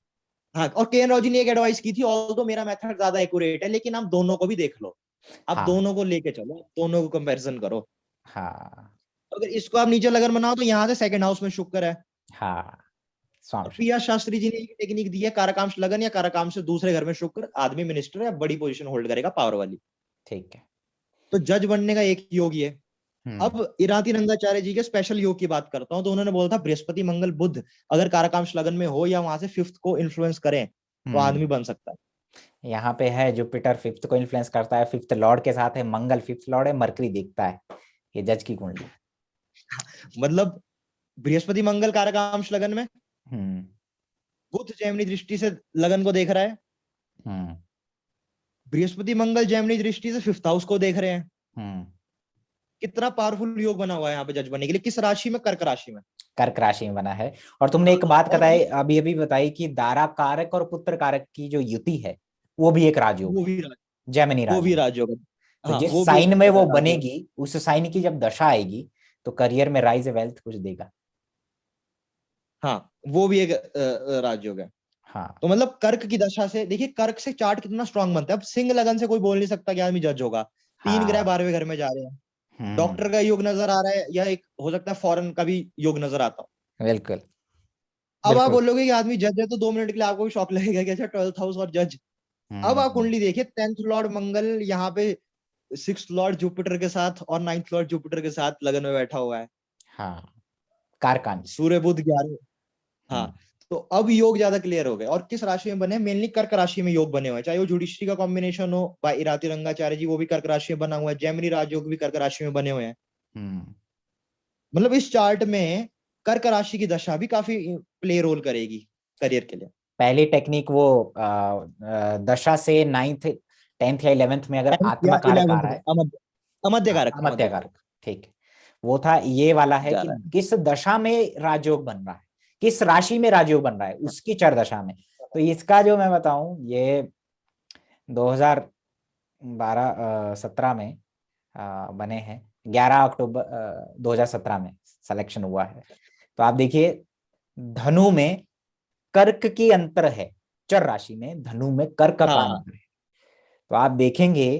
हाँ, और के एन राव जी ने एक एडवाइस की थी, ऑल तो मेरा मेथड ज्यादा एक्यूरेट है, लेकिन आप दोनों को भी देख लो, आप हाँ। दोनों को लेके चलो, दोनों को कंपैरिजन करो। हाँ। अगर इसको आप नीचे लगन बनाओ तो यहाँ से सेकंड हाउस में शुक्र है। हाँ, और स्वामशा। पिया शास्त्री जी ने एक टेक्निक दी है, कारकांश लगन या कारकांश से दूसरे घर में शुक्र, आदमी मिनिस्टर या बड़ी पोजीशन होल्ड करेगा, पावर वाली। ठीक है। तो जज बनने का एक योग ये। हम्म। अब इराती रंगाचार्य जी के स्पेशल योग की बात करता हूँ, तो उन्होंने बोला था बृहस्पति मंगल बुध अगर कारकांश लगन में हो या वहां से फिफ्थ को इन्फ्लुएंस करें तो हम्म। आदमी बन सकता है। यहाँ पे है जुपिटर फिफ्थ को इन्फ्लुएंस करता है, फिफ्थ लॉर्ड के साथ है मंगल, फिफ्थ लॉर्ड है मरकरी दिखता है, ये जज की कुंडली। मतलब बृहस्पति मंगल कारकांश लगन में, हम्म। बुध जैमिनी दृष्टि से लगन को देख रहा है, हम्म। बृहस्पति मंगल जैमिनी दृष्टि से फिफ्थ हाउस को देख रहे हैं। हम्म। कितना पावरफुल योग बना हुआ है यहाँ पे जज बनने के लिए, किस राशि में, कर्क राशि में। कर्क राशि में बना है। और तुमने एक बात और बताई, अभी अभी बताई कि दारा कारक और पुत्र कारक की जो युति है वो भी एक राजयोग वो है, भी जेमिनी वो भी राजयोग। राजयोग है। तो हाँ, जिस वो भी एक साइन में वो राजयोग। बनेगी उस साइन की जब दशा आएगी तो करियर में राइज वेल्थ कुछ देगा। हाँ, वो भी एक राजयोग है। हाँ। तो मतलब कर्क की दशा से देखिए, कर्क से चार्ट कितना स्ट्रांग बनता है। अब सिंह लगन से कोई बोल नहीं सकता कि आदमी जज होगा, 3 ग्रह हाँ। 12वें घर में जा रहे हैं, हम्म। डॉक्टर का योग नजर आ रहा है, या एक हो सकता है फॉरेन का भी योग नजर आता हो। बिल्कुल। अब आप बिल्कुल। बोलोगे कि आदमी जज है, तो 2 मिनट के लिए आपको भी शौक लगेगा कि अच्छा 12th हाउस और जज। अब आप हम्म। कुंडली देखिए, 10th लॉर्ड मंगल यहाँ पे 6th लॉर्ड जुपिटर के साथ और 9th लॉर्ड जुपिटर के साथ लगन में बैठा हुआ है, हाँ, कारकांश। सूर्य बुध 11। हम्म। हाँ, तो अब योग ज्यादा क्लियर हो गए। और किस राशि में बने, मेनली कर्क राशि में योग बने हुए हैं, चाहे वो जुडिशरी का कॉम्बिनेशन हो, बाय इराती रंगाचार्य जी वो भी कर्क राशि में बना हुआ है, जैमिनी राजयोग भी कर्क राशि में बने हुए हैं। हम्म। मतलब इस चार्ट में कर्क राशि की दशा भी काफी प्ले रोल करेगी करियर के लिए। पहली टेक्निक वो दशा से नाइन्थ, टेंथ या इलेवेंथ में अगर 10th आत्मा या कारक आ 11th रहा में है। अमध्य हाँ, कारक, अमत्य अमध्य कारक कारक। ठीक है। वो था, ये वाला है जा कि रहा है। किस दशा में राजयोग बन रहा है, किस राशि में राजयोग बन रहा है, हाँ, उसकी चर दशा में। तो इसका जो मैं बताऊं, ये 2012 17 में बने हैं, 11 अक्टूबर 2017 में सिलेक्शन हुआ है। तो आप देखिए, धनु में कर्क की अंतर है, चर राशि में धनु में कर्क का हाँ, अंतर है। तो आप देखेंगे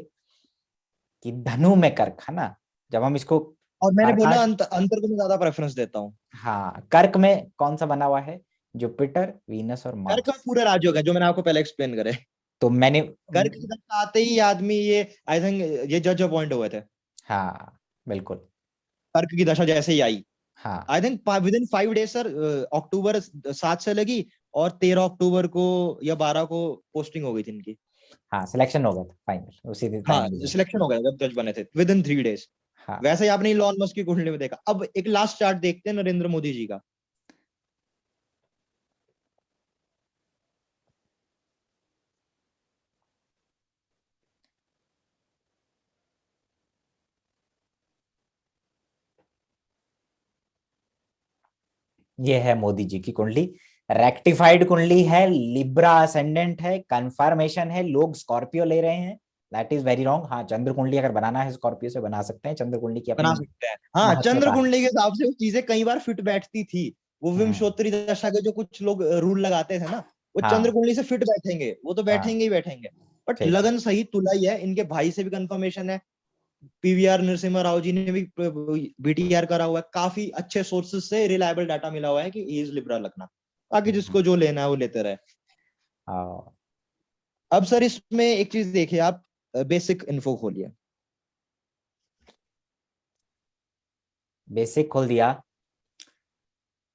कि धनु में कर्क है ना, जब हम इसको और मैंने बोला कारकांश। अंतर को मैं ज्यादा प्रेफरेंस देता हूँ। हाँ, कर्क में कौन सा बना हुआ है, जुपिटर वीनस और कर्क में मार्स। पूरा राजयोग है जो मैंने आपको पहले एक्सप्लेन करे। तो मैंने कर्क की दशा आते ही आदमी ये आई थिंक ये जज अपॉइंट हुए थे। हाँ बिल्कुल। कर्क की दशा जैसे ही आई, हाँ I think within 5 days sir, अक्टूबर 7 से लगी और 13 अक्टूबर को या 12 को पोस्टिंग हो गई थी इनकी। हाँ, सिलेक्शन हो गया था फाइनल उसी दिन हाँ, टाइम दिया। सिलेक्शन हो गया जब जज बने थे विद इन 3 डेज। हाँ, वैसे ही आपने इलॉन मस्क की कुंडली में देखा। अब एक लास्ट चार्ट देखते हैं नरेंद्र मोदी जी का। ये है मोदी जी की कुंडली। रेक्टिफाइड कुंडली है, लिब्रा असेंडेंट है, कंफर्मेशन है, लोग स्कॉर्पियो ले रहे हैं। That is very wrong. हाँ, चंद्र कुंडली अगर बनाना है स्कॉर्पियो से बना सकते हैं, चंद्र कुंडली की अपनी बना सकते हैं। हाँ, चंद्र महत्वता है। कुंडली के हिसाब से वो चीजें कई बार फिट बैठती थी। वो हम्म। विमशोत्तरी दशा के जो कुछ लोग रूल लगाते थे ना, वो चंद्र हाँ कुंडली से फिट बैठेंगे, वो तो हाँ बैठेंगे ही बैठेंगे। बट ठीक है। लगन सही तुला ही है। इनके भाई से भी कंफर्मेशन है। पीवीआर नरसिम्हा राव जी ने भी बीटीआर करा हुआ है। काफी अच्छे सोर्सेज से रिलायबल डाटा मिला हुआ है कि इज लिब्रा लगना। बाकी हम्म, जिसको जो लेना है वो लेते रहे। हाँ, अब सर इसमें एक चीज देखिए आप, बेसिक इन्फो खोलिए। बेसिक खोल दिया।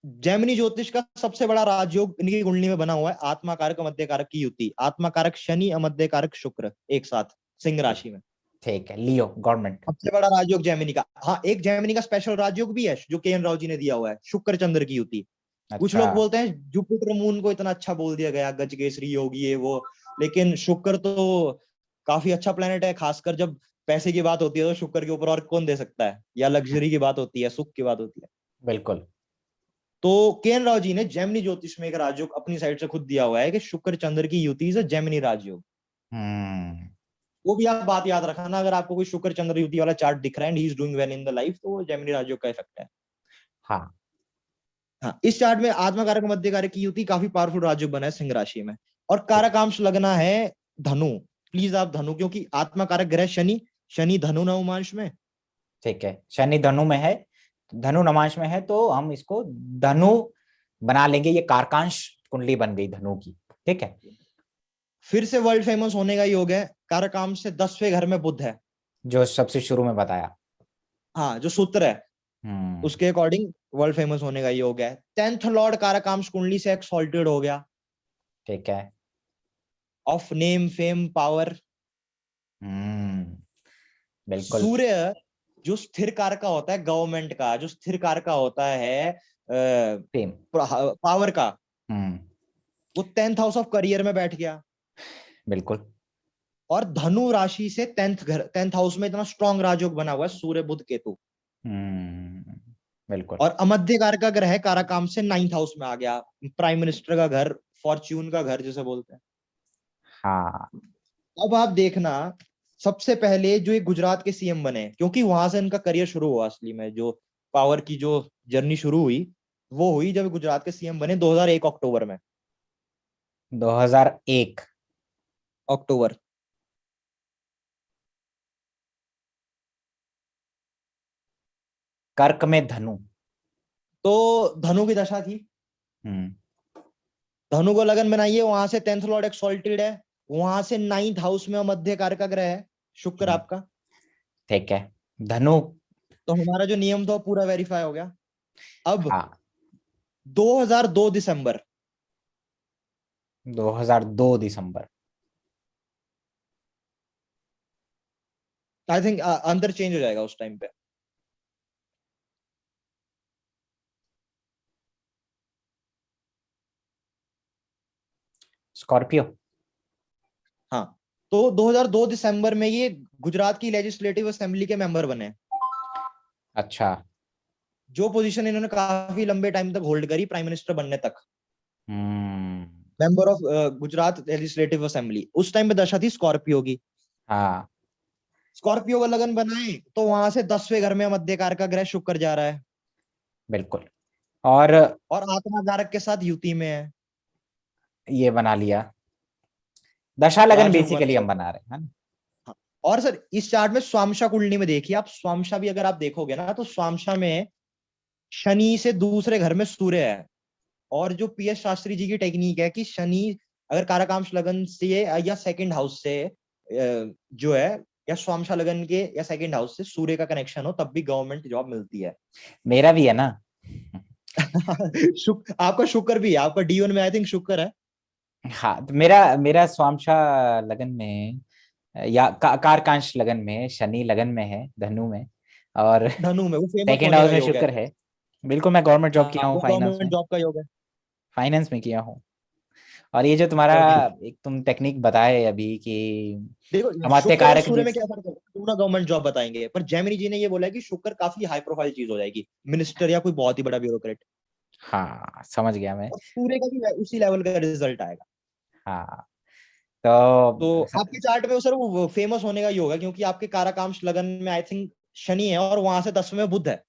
जैमिनी ज्योतिष का सबसे बड़ा राजयोग इनकी कुंडली में बना हुआ है। आत्मा कारक मध्य कारक की युति, आत्मा कारक शनि अमध्य कारक शुक्र एक साथ सिंह राशि में। ठीक है, लियो गवर्नमेंट। सबसे बड़ा राजयोग जैमिनी का। हाँ, एक जैमिनी का स्पेशल राजयोग भी है जो के एन राव जी ने दिया हुआ है, शुक्र चंद्र की युति। कुछ अच्छा। लोग बोलते हैं जुपिटर मून को इतना अच्छा बोल दिया गया, गजकेसरी योगी है वो। लेकिन शुक्र तो काफी अच्छा प्लेनेट है। खासकर जब पैसे की बात होती है तो शुक्र के ऊपर और कौन दे सकता है, या लग्जरी की बात होती है, सुख की बात होती है। बिल्कुल। तो के एन राव जी ने जैमिनी ज्योतिष में एक राजयोग अपनी साइड से खुद दिया हुआ है कि शुक्र चंद्र की युति से जैमिनी राजयोग। हम्म। वो भी आप बात याद रखना, अगर आपको कोई शुक्र चंद्र युति वाला चार्ट दिख रहा है and he is doing well in the life, तो वो जैमिनी राजयोग का इफेक्ट है। हाँ। हाँ, इस चार्ट में आत्मा कारक मध्य कारक की युति काफी पावरफुल राजयोग बना है सिंह राशि में। और ठीक। कारकांश लगना है धनु। प्लीज आप धनु, क्योंकि आत्मा कारक ग्रह शनि, शनि धनु नवमांश में। ठीक है, शनि धनु में है, धनु नवांश में है, तो हम इसको धनु बना लेंगे। ये कारकांश कुंडली बन गई धनु की। ठीक है। फिर से वर्ल्ड फेमस होने का योग है। कारकांश से 10वें घर में बुध है। जो सबसे शुरू में बताया। हाँ, जो सूत्र है हम्म। उसके अकॉर्डिंग वर्ल्ड फेमस होने का योग है। 10th लॉर्ड कारकांश कुंडली से एक्सॉल्टेड हो गया। ठीक है। Of name fame power. Hmm. बिल्कुल। सूर्य जो स्थिर कार का होता है, गवर्नमेंट का जो स्थिर कार का होता है, सेम। पावर का, हम्म। वो 10th हाउस ऑफ करियर में बैठ गया। बिल्कुल। और धनु राशि से 10th हाउस में इतना स्ट्रॉन्ग राजयोग बना हुआ है सूर्य बुध केतु। हम्म। बिल्कुल। और अमध्य कार का ग्रह काराकाम से 9th हाउस में आ गया। प्राइम मिनिस्टर का घर, फॉर्च्यून का घर जिसे बोलते हैं। हाँ। अब आप देखना, सबसे पहले जो एक गुजरात के सीएम बने, क्योंकि वहां से इनका करियर शुरू हुआ असली में, जो पावर की जो जर्नी शुरू हुई वो हुई जब गुजरात के सीएम बने 2001 अक्टूबर में। 2001। अक्टूबर। कर्क में धनु। तो धनु की दशा थी। हम्म। धनु को लगन बनाइए, वहां से 10th लॉर्ड एक्सॉल्टेड है। वहां से 9th हाउस में मध्य कार का ग्रह है शुक्र हम्म, आपका। ठीक है। धनु। तो हमारा जो नियम था वो पूरा वेरीफाई हो गया। अब हाँ। 2002 दिसंबर, 2002 दिसंबर। आई थिंक अंदर चेंज हो जाएगा उस टाइम पे। स्कॉर्पियो। हाँ, तो 2002 दिसंबर में ये गुजरात की लेजिस्लेटिव असेंबली के मेंबर बने। अच्छा। जो पोजीशन इन्होंने काफी लंबे टाइम तक होल्ड करी प्राइम मिनिस्टर बनने तक। Hmm. Member of Gujarat legislative assembly. उस टाइम पे दशा थी स्कॉर्पियो की। हाँ स्कॉर्पियो का लगन बनाए तो वहां से 10वें घर में मध्यकार का ग्रह शुक्र जा रहा है। बिल्कुल। और और आत्मा कारक के साथ युति में है। ये बना लिया, दशा लगन राजयोग बन बेसिकली हम गया। बना रहे हैं, है ना? हाँ। और सर इस चार्ट में स्वामशा कुंडली में देखिए आप, स्वामशा भी अगर आप देखोगे ना तो स्वामशा में शनि से दूसरे घर में सूर्य है। और जो पीएस शास्त्री जी की टेक्निक है कि शनि अगर कारकांश लगन से या सेकंड हाउस से जो है, या स्वांशा लगन के या सेकंड हाउस से सूर्य का कनेक्शन हो, तब भी गवर्नमेंट जॉब मिलती है। मेरा भी है ना। आपका शुक्र भी है, आपका D1 में आई थिंक शुक्र है। हाँ, तो मेरा मेरा स्वांशा लगन में या कारकांश लगन में, शनि लगन में है, धनु में, और धनु में वो फेमस सेकेंड होने हाउस का में योग है। शुक्र है। बिल्कुल, मैं गवर्नमेंट जॉब किया हाँ, हूँ, वो फाइनेंस गवर्नमेंट में। जॉब का योग है। फाइनेंस में किया हूँ। और ये जो तुम्हारा तभी एक तुम टेक्निक बताए अभी कि देखो, अमात्य शुक्र और कारक सूर्य में जिस, क्या फर्क है, तुम ना गवर्नमेंट जॉब बताएंगे, पर जेमिनी जी ने ये बोला है कि शुक्र काफी हाई प्रोफाइल चीज हो जाएगी, मिनिस्टर या कोई बहुत ही बड़ा ब्यूरोक्रेट। हाँ समझ गया मैं। और सूर्य का भी उसी लेवल का रिजल्ट आएगा। हाँ तो तो आपके चार्ट में सर वो फेमस होने का योग है, क्योंकि आपके काराकांश लगन में आई थिंक शनि है, और वहां से 10वें में बुध है।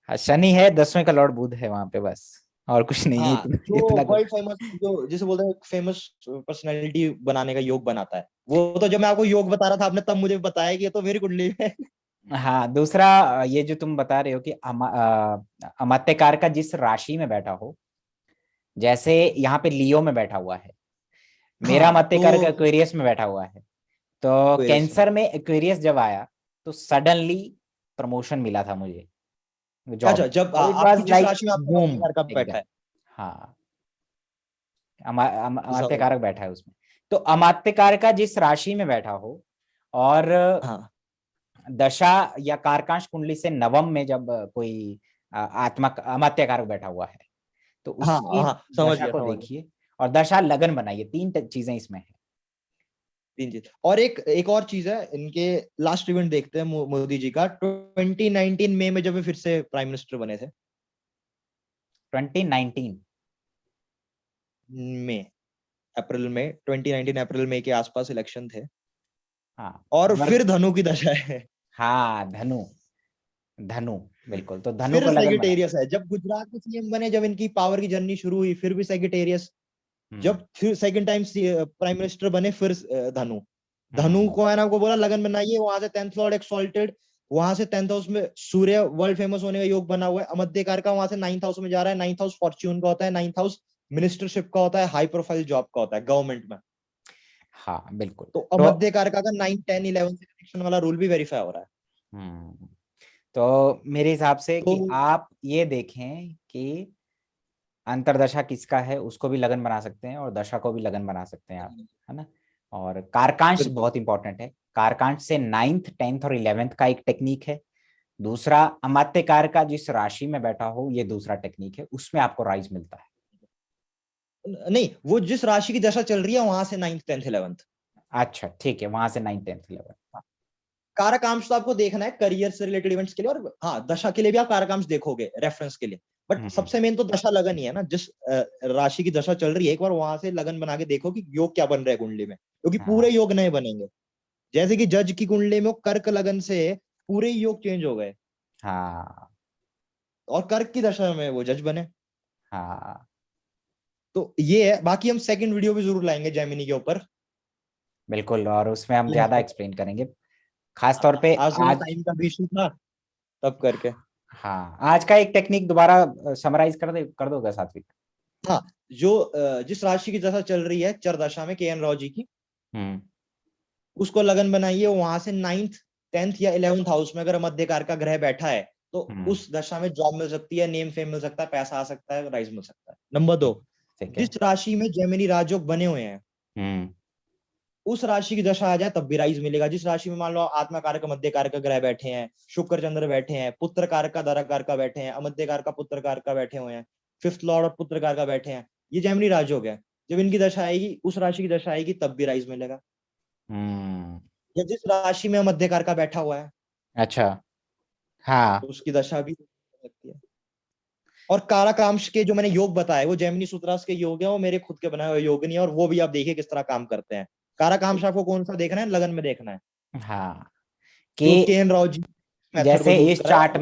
शनि है, 10वें का लॉर्ड बुध है वहां पे, बस और कुछ नहीं है, हाँ, इतना जो इतना कुछ। वर्ल्ड फेमस, जो जिसे बोलते हैं फेमस पर्सनैलिटी बनाने का योग बनाता है, वो तो जब मैं आपको योग बता रहा था आपने तब मुझे बताया कि ये तो मेरी कुंडली में है। हाँ, दूसरा ये जो तुम बता रहे हो कि अमात्यकार का जिस राशि में बैठा हो, जैसे यहाँ पे लियो में बैठा हुआ है, मेरा हाँ, अमात्यकार का तो एक्वेरियस में बैठा हुआ है, तो Aquarius में। कैंसर में एक्वेरियस जब आया तो सडनली प्रमोशन मिला था मुझे जॉब अच्छा, में, जब और इट आपकी वाज जिस लाइक राशि में आपका बूम मध्यकार का बैठा एकदम। है। हाँ, समझ अमात्यकारक बैठा है उसमें। तो अमात्यकार का जिस राशि में बैठा हो, और हाँ दशा या कारकांश कुंडली से नवम में जब कोई आत्मा अमात्यकारक बैठा हुआ है, तो हाँ उसकी हाँ, समझ दशा गया को समझ गया। देखिए, और दशा लगन बनाइए, तीन चीजें इसमें है। तीन चीज, और एक एक और चीज है, इनके लास्ट इवेंट देखते हैं मोदी जी का 2019 मई में, जब वे फिर से प्राइम मिनिस्टर बने थे। 2019। मई, अप्रैल में 2019 अप्रैल मई के आसपास इलेक्शन थे। हाँ, और वर्ग, फिर धनु की दशा है। हाँ धनु, धनु, बिल्कुल, तो धनु फिर को लगन बनाइए। सेगिटेरियस है, जब गुजरात के सीएम बने, जब इनकी पावर की जर्नी शुरू हुई, फिर भी सेगिटेरियस। हम्म जब फिर सेकंड टाइम प्राइम मिनिस्टर बने, फिर धनु। धनु हम्म को है ना, को बोला लगन बनाइए, वहां से 10th लॉर्ड एक्सॉल्टेड, वहां से 10th हाउस में सूर्य वर्ल्ड फेमस होने का योग बना हुआ है, अमध्यकार का वहां से 9th हाउस में जा रहा है। 9th हाउस फॉर्च्यून का होता है, 9th हाउस मिनिस्टरशिप का होता है, हाई प्रोफाइल जॉब का होता है गवर्नमेंट में। हाँ बिल्कुल। तो तो अमध्यकार का 9 10 11 से कनेक्शन वाला रूल भी वेरीफाई हो रहा है। हम्म तो मेरे हिसाब से तो कि आप ये देखें कि अंतरदशा किसका है, उसको भी लगन बना सकते हैं, और दशा को भी लगन बना सकते हैं आप, है ना। और कारकांश बिल्कुल, बहुत इंपॉर्टेंट है। कारकांश से 9th 10th और 11th का एक टेक्निक है। दूसरा, अमात्यकार का जिस राशि में बैठा हो, ये दूसरा टेक्निक है, उसमें आपको राइज मिलता है। नहीं, वो जिस राशि की दशा चल रही है वहां से 9th 10th 11th। अच्छा ठीक है, वहां से 9th 10th 11th। कारकांश तो आपको देखना है करियर से रिलेटेड इवेंट्स के लिए, और हाँ, दशा के लिए भी आप कारकांश देखोगे रेफरेंस के लिए। बट हम्म सबसे मेन तो दशा लगन ही है ना, जिस राशि की दशा चल रही है, एक बार वहां से लगन बना के देखो कि योग क्या बन रहा है कुंडली में, क्योंकि पूरे हाँ योग नए बनेंगे। जैसे कि जज की कुंडली में वो कर्क लगन से पूरे ही योग चेंज हो गए, हाँ और कर्क की दशा में वो जज बने। हाँ तो ये है, बाकी हम सेकंड वीडियो भी जरूर लाएंगे जेमिनी के ऊपर। बिल्कुल, और उसमें हम ज्यादा एक्सप्लेन करेंगे, खास तौर पे आज थोड़ा आज। टाइम का भी इशू था, तब करके। हाँ, आज का एक टेक्निक दोबारा समराइज कर दोगे सात्विक। हाँ, जो जिस राशि की दशा चल रही है चर दशा में KN राव जी की, हम्म उसको लगन बनाइए, वहां से 9th 10th या 11th हाउस में अगर मध्यकार का ग्रह बैठा है, तो हम्म उस दशा में जॉब मिल सकती है, नेम फेम मिल सकता है, पैसा आ सकता है, राइज मिल सकता है। नंबर दो, ठीक ठीक है। जिस राशि में जेमिनी राजयोग बने हुए हैं, हम्म उस राशि की दशा आ जाए तब भी राइज मिलेगा। जिस राशि में मान लो आत्मा कारक मध्य कारक का ग्रह बैठे हैं, शुक्र चंद्र बैठे हैं, पुत्र कारक का दरा कारक का बैठे हैं, अमध्य कारक का पुत्र कारक का बैठे हुए हैं, 5th लॉर्ड और पुत्र कारक का बैठे हैं, ये जेमिनी राजयोग है। जब इनकी दशा आएगी, उस राशि की दशा आएगी, तब भी राइज मिलेगा। हम्म या जिस राशि में मध्य कारक का बैठा हुआ है, अच्छा, हाँ तो उसकी दशा भी हो सकती है। और काराकांश के जो मैंने योग बताए, वो जेमिनी सूत्रास के योग है, वो मेरे खुद के बनाए हुए योग नहीं है, और वो भी आप देखिए किस तरह काम करते हैं। काराकांश आपको कौन सा देखना है, लगन में देखना है, हाँ, जो कि KN राव जी मेथड को जैसे यूज इस करा चार्ट है।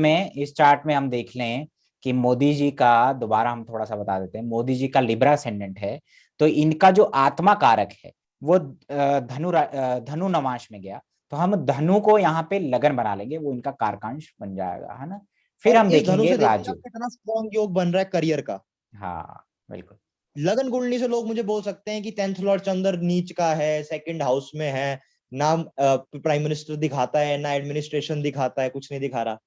में, हम देख लें कि मोदी जी का, दोबारा हम थोड़ा सा बता देते हैं, मोदी जी का लिब्रा असेंडेंट है, तो इनका जो आत्मा कारक है वो धनु नवांश में गया, तो हम धनु को यहाँ पे लगन बना लेंगे, वो इनका कारकांश बन जाएगा, है ना। फिर और हम इस धनु देखेंगे से देखिए आप राजयोग। कितना स्ट्रॉन्ग योग बन रहा है करियर का। हाँ बिल्कुल। लगन कुंडली से लोग मुझे बोल सकते हैं कि 10th लॉर्ड चंद्र नीच का है, सेकंड हाउस में है, ना प्राइम मिनिस्टर दिखाता है, ना एडमिनिस्ट्रेशन दिखाता है, कुछ नहीं दिखा रहा।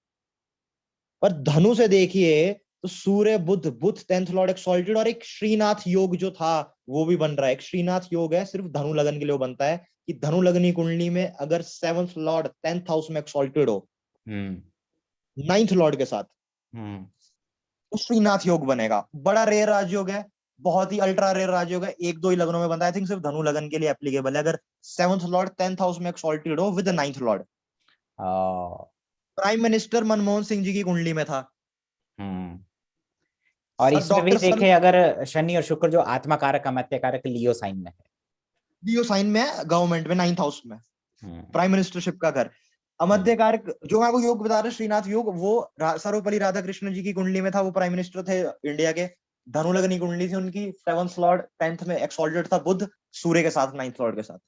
पर धनु से देखिए तो सूर्य बुध, बुध 10th लॉर्ड एक्सॉल्टेड, और एक श्रीनाथ योग जो था वो भी बन रहा है। एक श्रीनाथ योग है, सिर्फ धनु लगन के लिए वो बनता है कि धनु लगनी कुंडली में अगर 7th लॉर्ड 10th हाउस में एक्सॉल्टेड हो हम्म 9th लॉर्ड के साथ, हम्म तो श्रीनाथ योग बनेगा। बड़ा रेयर राजयोग है, बहुत ही अल्ट्रा रेयर राजयोग है, एक दो ही लगनों में बनता है। आई थिंक सिर्फ धनु लगन के लिए एप्लीकेबल है, अगर 7th लॉर्ड 10th हाउस में एक्सॉल्टेड हो with 9th lord. Prime minister Manmohan Singh ji की कुंडली में था। हम्म और सर इसमें भी डॉक्टर सन देखें अगर शनि और शुक्र जो आत्मा कारक अमात्य कारक लियो साइन में है। लियो साइन में है, गवर्नमेंट में 9th हाउस में, हम्म प्राइम मिनिस्टरशिप का घर। हम्म अमध्य कारक जो मैं आपको योग बता रहा, श्रीनाथ योग, वो सर्वपल्ली राधाकृष्णन जी की कुंडली में था, वो प्राइम मिनिस्टर थे इंडिया के। धनु लगनी कुंडली थी उनकी, 7th लॉर्ड 10th में एक्सॉल्टेड था बुध, सूर्य के साथ 9th लॉर्ड के साथ।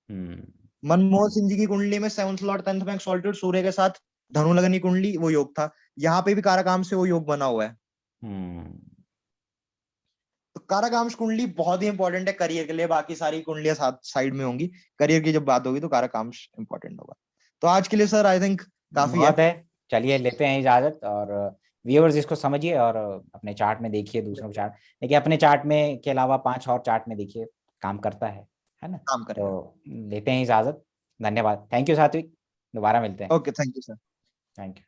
हम्म मनमोहन सिंह जी की कुंडली में 7th लॉर्ड 10th में एक्सॉल्टेड, सूर्य के साथ, धनु लगनी कुंडली, वो योग था। यहाँ पे भी कारकाम से वो योग बना हुआ है। हम्म तो कारकांश कुंडली बहुत ही इंपॉर्टेंट है करियर के लिए, बाकी सारी कुंडलियां साथ साइड में होंगी, करियर की जब बात होगी तो कारकांश इंपॉर्टेंट होगा। तो आज के लिए सर आई थिंक काफी है। बहुत है। चलिए लेते हैं इजाजत, और व्यूअर्स इसको समझिए और अपने चार्ट में देखिए, दूसरों के चार्ट देखिए, अपने चार्ट में के अलावा 5 और चार्ट में देखिए, काम करता है ना। काम करेगा। तो लेते हैं इजाजत। धन्यवाद, थैंक यू सात्विक, दोबारा मिलते हैं। Okay, thank you sir. Thank you.